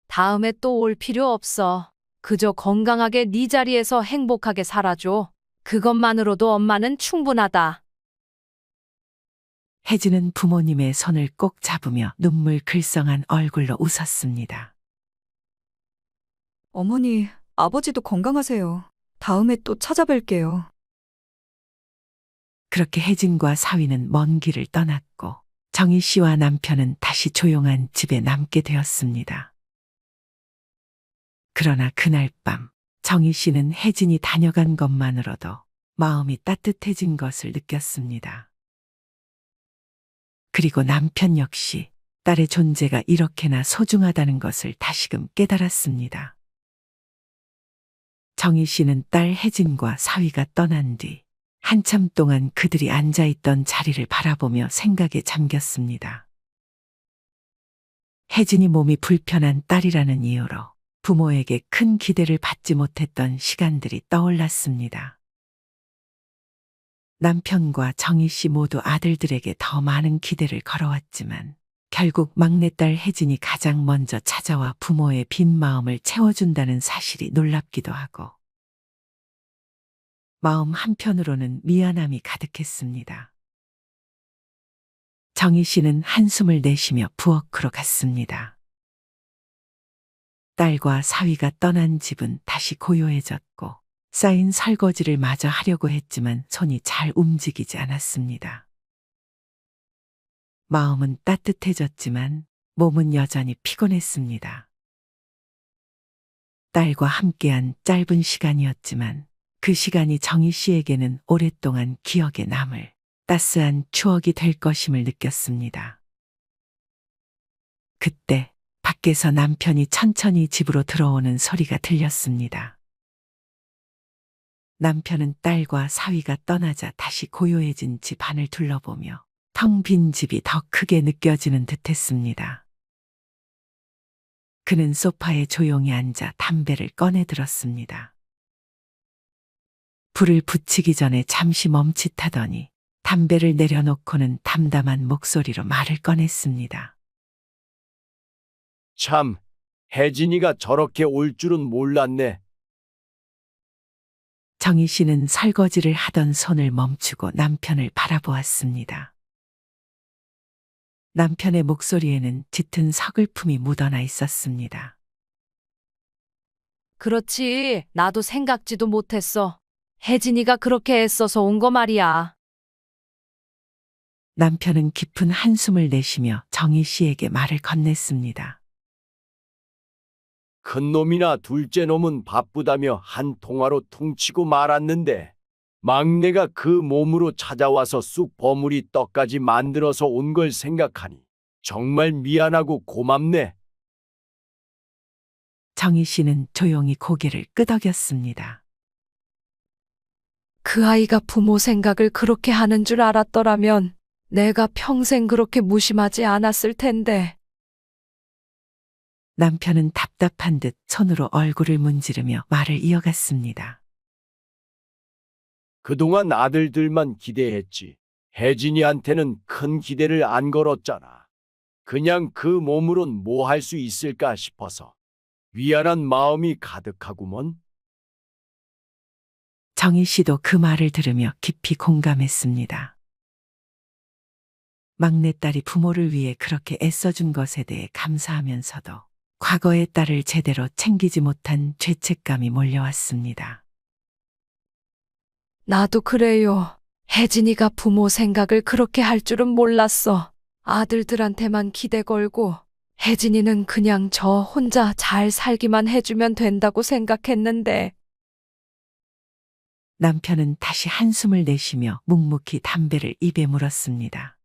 다음에 또 올 필요 없어. 그저 건강하게 네 자리에서 행복하게 살아줘. 그것만으로도 엄마는 충분하다. 혜진은 부모님의 손을 꼭 잡으며 눈물 글썽한 얼굴로 웃었습니다. 어머니, 아버지도 건강하세요. 다음에 또 찾아뵐게요. 그렇게 혜진과 사위는 먼 길을 떠났고 정희 씨와 남편은 다시 조용한 집에 남게 되었습니다. 그러나 그날 밤 정희 씨는 혜진이 다녀간 것만으로도 마음이 따뜻해진 것을 느꼈습니다. 그리고 남편 역시 딸의 존재가 이렇게나 소중하다는 것을 다시금 깨달았습니다. 정희 씨는 딸 혜진과 사위가 떠난 뒤 한참 동안 그들이 앉아 있던 자리를 바라보며 생각에 잠겼습니다. 혜진이 몸이 불편한 딸이라는 이유로 부모에게 큰 기대를 받지 못했던 시간들이 떠올랐습니다. 남편과 정희 씨 모두 아들들에게 더 많은 기대를 걸어왔지만 결국 막내딸 혜진이 가장 먼저 찾아와 부모의 빈 마음을 채워준다는 사실이 놀랍기도 하고 마음 한편으로는 미안함이 가득했습니다. 정희 씨는 한숨을 내쉬며 부엌으로 갔습니다. 딸과 사위가 떠난 집은 다시 고요해졌고 쌓인 설거지를 마저 하려고 했지만 손이 잘 움직이지 않았습니다. 마음은 따뜻해졌지만 몸은 여전히 피곤했습니다. 딸과 함께한 짧은 시간이었지만 그 시간이 정희 씨에게는 오랫동안 기억에 남을 따스한 추억이 될 것임을 느꼈습니다. 그때 밖에서 남편이 천천히 집으로 들어오는 소리가 들렸습니다. 남편은 딸과 사위가 떠나자 다시 고요해진 집 안을 둘러보며 텅 빈 집이 더 크게 느껴지는 듯했습니다. 그는 소파에 조용히 앉아 담배를 꺼내 들었습니다. 불을 붙이기 전에 잠시 멈칫하더니 담배를 내려놓고는 담담한 목소리로 말을 꺼냈습니다. 참, 혜진이가 저렇게 올 줄은 몰랐네. 정희 씨는 설거지를 하던 손을 멈추고 남편을 바라보았습니다. 남편의 목소리에는 짙은 서글픔이 묻어나 있었습니다. 그렇지. 나도 생각지도 못했어. 혜진이가 그렇게 애써서 온 거 말이야. 남편은 깊은 한숨을 내쉬며 정희 씨에게 말을 건넸습니다. 큰 놈이나 둘째 놈은 바쁘다며 한 통화로 퉁치고 말았는데 막내가 그 몸으로 찾아와서 쑥 버무리 떡까지 만들어서 온 걸 생각하니 정말 미안하고 고맙네. 정희 씨는 조용히 고개를 끄덕였습니다. 그 아이가 부모 생각을 그렇게 하는 줄 알았더라면 내가 평생 그렇게 무심하지 않았을 텐데. 남편은 답답한 듯 손으로 얼굴을 문지르며 말을 이어갔습니다. 그동안 아들들만 기대했지. 혜진이한테는 큰 기대를 안 걸었잖아. 그냥 그 몸으론 뭐 할 수 있을까 싶어서 미안한 마음이 가득하구먼. 정희 씨도 그 말을 들으며 깊이 공감했습니다. 막내딸이 부모를 위해 그렇게 애써준 것에 대해 감사하면서도 과거의 딸을 제대로 챙기지 못한 죄책감이 몰려왔습니다. 나도 그래요. 혜진이가 부모 생각을 그렇게 할 줄은 몰랐어. 아들들한테만 기대 걸고 혜진이는 그냥 저 혼자 잘 살기만 해주면 된다고 생각했는데. 남편은 다시 한숨을 내쉬며 묵묵히 담배를 입에 물었습니다.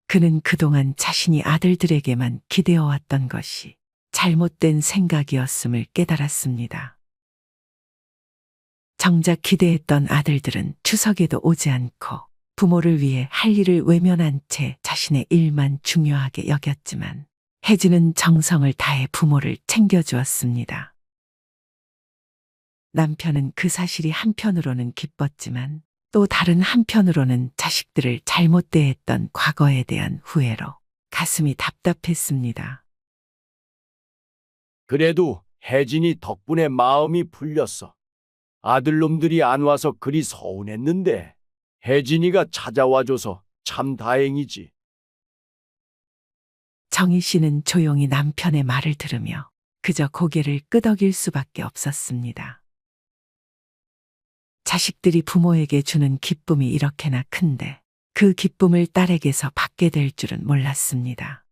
그는 그동안 자신이 아들들에게만 기대어왔던 것이 잘못된 생각이었음을 깨달았습니다. 정작 기대했던 아들들은 추석에도 오지 않고 부모를 위해 할 일을 외면한 채 자신의 일만 중요하게 여겼지만 혜진은 정성을 다해 부모를 챙겨주었습니다. 남편은 그 사실이 한편으로는 기뻤지만 또 다른 한편으로는 자식들을 잘못 대했던 과거에 대한 후회로 가슴이 답답했습니다. 그래도 혜진이 덕분에 마음이 풀렸어. 아들놈들이 안 와서 그리 서운했는데 혜진이가 찾아와줘서 참 다행이지. 정희 씨는 조용히 남편의 말을 들으며 그저 고개를 끄덕일 수밖에 없었습니다. 자식들이 부모에게 주는 기쁨이 이렇게나 큰데 그 기쁨을 딸에게서 받게 될 줄은 몰랐습니다.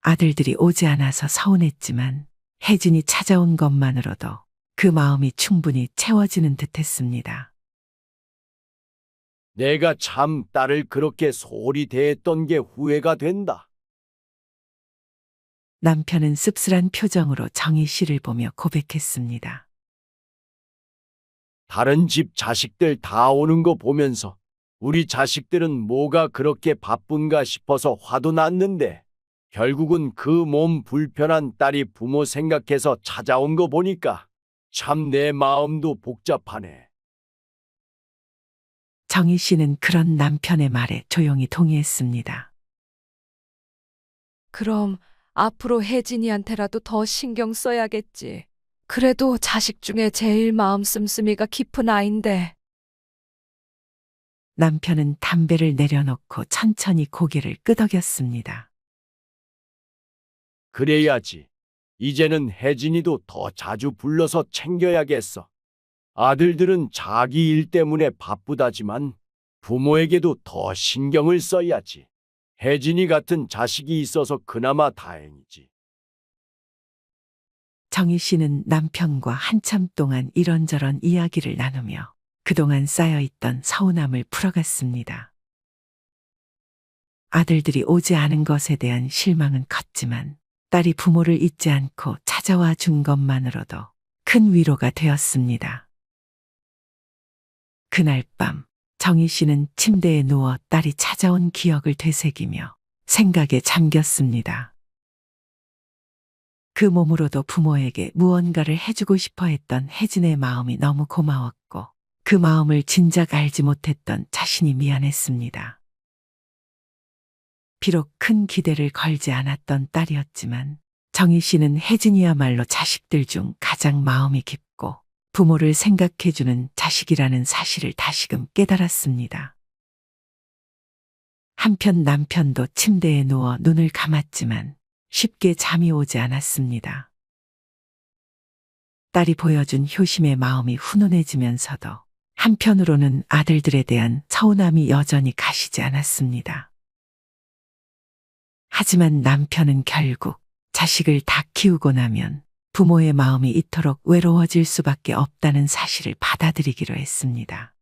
아들들이 오지 않아서 서운했지만 혜진이 찾아온 것만으로도 그 마음이 충분히 채워지는 듯했습니다. 내가 참 딸을 그렇게 소홀히 대했던 게 후회가 된다. 남편은 씁쓸한 표정으로 정희 씨를 보며 고백했습니다. 다른 집 자식들 다 오는 거 보면서 우리 자식들은 뭐가 그렇게 바쁜가 싶어서 화도 났는데 결국은 그 몸 불편한 딸이 부모 생각해서 찾아온 거 보니까 참 내 마음도 복잡하네. 정희 씨는 그런 남편의 말에 조용히 동의했습니다. 그럼 앞으로 혜진이한테라도 더 신경 써야겠지. 그래도 자식 중에 제일 마음 씀씀이가 깊은 아인데. 남편은 담배를 내려놓고 천천히 고개를 끄덕였습니다. 그래야지. 이제는 혜진이도 더 자주 불러서 챙겨야겠어. 아들들은 자기 일 때문에 바쁘다지만 부모에게도 더 신경을 써야지. 혜진이 같은 자식이 있어서 그나마 다행이지. 정희 씨는 남편과 한참 동안 이런저런 이야기를 나누며 그동안 쌓여있던 서운함을 풀어갔습니다. 아들들이 오지 않은 것에 대한 실망은 컸지만 딸이 부모를 잊지 않고 찾아와 준 것만으로도 큰 위로가 되었습니다. 그날 밤 정희 씨는 침대에 누워 딸이 찾아온 기억을 되새기며 생각에 잠겼습니다. 그 몸으로도 부모에게 무언가를 해주고 싶어 했던 혜진의 마음이 너무 고마웠고 그 마음을 진작 알지 못했던 자신이 미안했습니다. 비록 큰 기대를 걸지 않았던 딸이었지만 정희 씨는 혜진이야말로 자식들 중 가장 마음이 깊고 부모를 생각해주는 자식이라는 사실을 다시금 깨달았습니다. 한편 남편도 침대에 누워 눈을 감았지만 쉽게 잠이 오지 않았습니다. 딸이 보여준 효심의 마음이 훈훈해지면서도 한편으로는 아들들에 대한 서운함이 여전히 가시지 않았습니다. 하지만 남편은 결국 자식을 다 키우고 나면 부모의 마음이 이토록 외로워질 수밖에 없다는 사실을 받아들이기로 했습니다.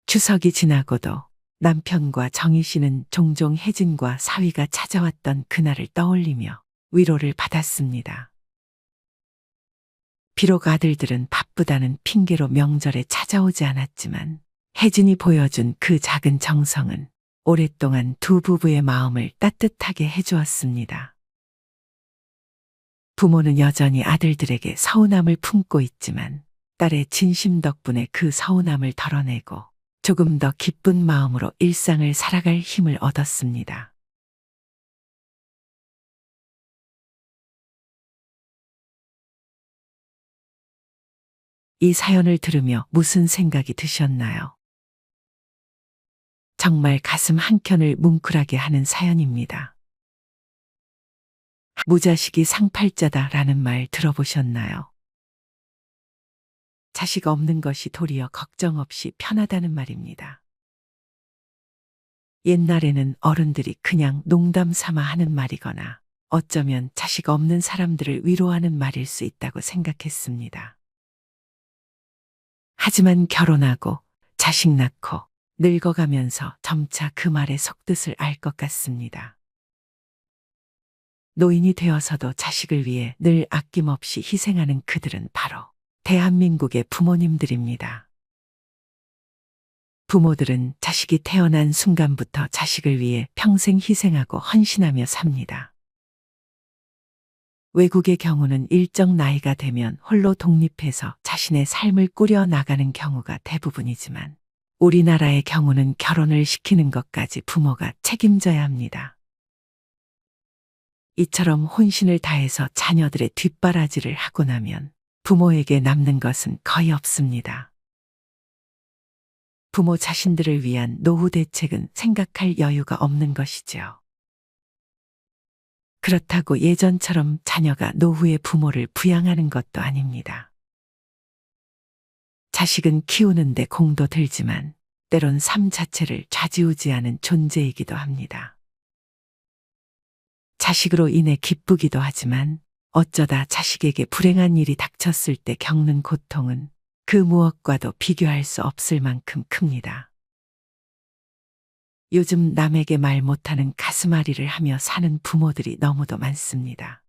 추석이 지나고도 남편과 정희 씨는 종종 혜진과 사위가 찾아왔던 그날을 떠올리며 위로를 받았습니다. 비록 아들들은 바쁘다는 핑계로 명절에 찾아오지 않았지만 혜진이 보여준 그 작은 정성은 오랫동안 두 부부의 마음을 따뜻하게 해주었습니다. 부모는 여전히 아들들에게 서운함을 품고 있지만 딸의 진심 덕분에 그 서운함을 덜어내고 조금 더 기쁜 마음으로 일상을 살아갈 힘을 얻었습니다. 이 사연을 들으며 무슨 생각이 드셨나요? 정말 가슴 한켠을 뭉클하게 하는 사연입니다. 무자식이 상팔자다라는 말 들어보셨나요? 자식 없는 것이 도리어 걱정 없이 편하다는 말입니다. 옛날에는 어른들이 그냥 농담 삼아 하는 말이거나 어쩌면 자식 없는 사람들을 위로하는 말일 수 있다고 생각했습니다. 하지만 결혼하고 자식 낳고 늙어가면서 점차 그 말의 속뜻을 알 것 같습니다. 노인이 되어서도 자식을 위해 늘 아낌없이 희생하는 그들은 바로 대한민국의 부모님들입니다. 부모들은 자식이 태어난 순간부터 자식을 위해 평생 희생하고 헌신하며 삽니다. 외국의 경우는 일정 나이가 되면 홀로 독립해서 자신의 삶을 꾸려 나가는 경우가 대부분이지만 우리나라의 경우는 결혼을 시키는 것까지 부모가 책임져야 합니다. 이처럼 혼신을 다해서 자녀들의 뒷바라지를 하고 나면 부모에게 남는 것은 거의 없습니다. 부모 자신들을 위한 노후 대책은 생각할 여유가 없는 것이죠. 그렇다고 예전처럼 자녀가 노후에 부모를 부양하는 것도 아닙니다. 자식은 키우는데 공도 들지만 때론 삶 자체를 좌지우지하는 존재이기도 합니다. 자식으로 인해 기쁘기도 하지만 어쩌다 자식에게 불행한 일이 닥쳤을 때 겪는 고통은 그 무엇과도 비교할 수 없을 만큼 큽니다. 요즘 남에게 말 못하는 가슴앓이를 하며 사는 부모들이 너무도 많습니다.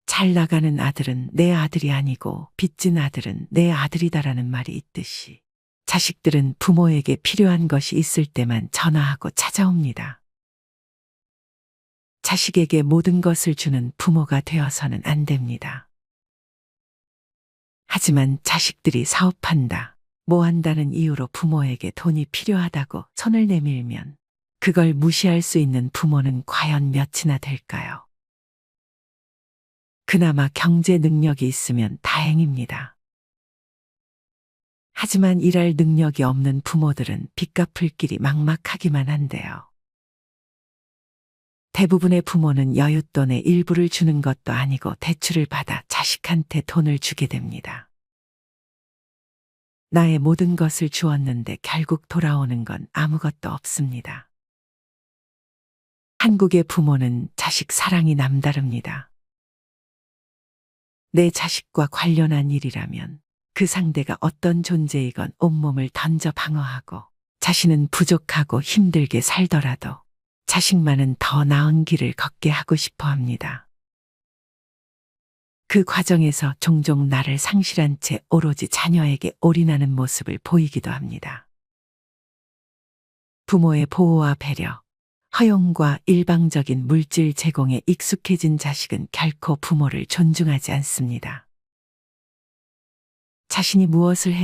잘 나가는 아들은 내 아들이 아니고 빚진 아들은 내 아들이다라는 말이 있듯이 자식들은 부모에게 필요한 것이 있을 때만 전화하고 찾아옵니다. 자식에게 모든 것을 주는 부모가 되어서는 안 됩니다. 하지만 자식들이 사업한다, 뭐 한다는 이유로 부모에게 돈이 필요하다고 손을 내밀면 그걸 무시할 수 있는 부모는 과연 몇이나 될까요? 그나마 경제 능력이 있으면 다행입니다. 하지만 일할 능력이 없는 부모들은 빚 갚을 길이 막막하기만 한데요. 대부분의 부모는 여윳돈의 일부를 주는 것도 아니고 대출을 받아 자식한테 돈을 주게 됩니다. 나의 모든 것을 주었는데 결국 돌아오는 건 아무것도 없습니다. 한국의 부모는 자식 사랑이 남다릅니다. 내 자식과 관련한 일이라면 그 상대가 어떤 존재이건 온몸을 던져 방어하고 자신은 부족하고 힘들게 살더라도 자식만은 더 나은 길을 걷게 하고 싶어 합니다. 그 과정에서 종종 나를 상실한 채 오로지 자녀에게 올인하는 모습을 보이기도 합니다. 부모의 보호와 배려, 허용과 일방적인 물질 제공에 익숙해진 자식은 결코 부모를 존중하지 않습니다. 자신이 무엇을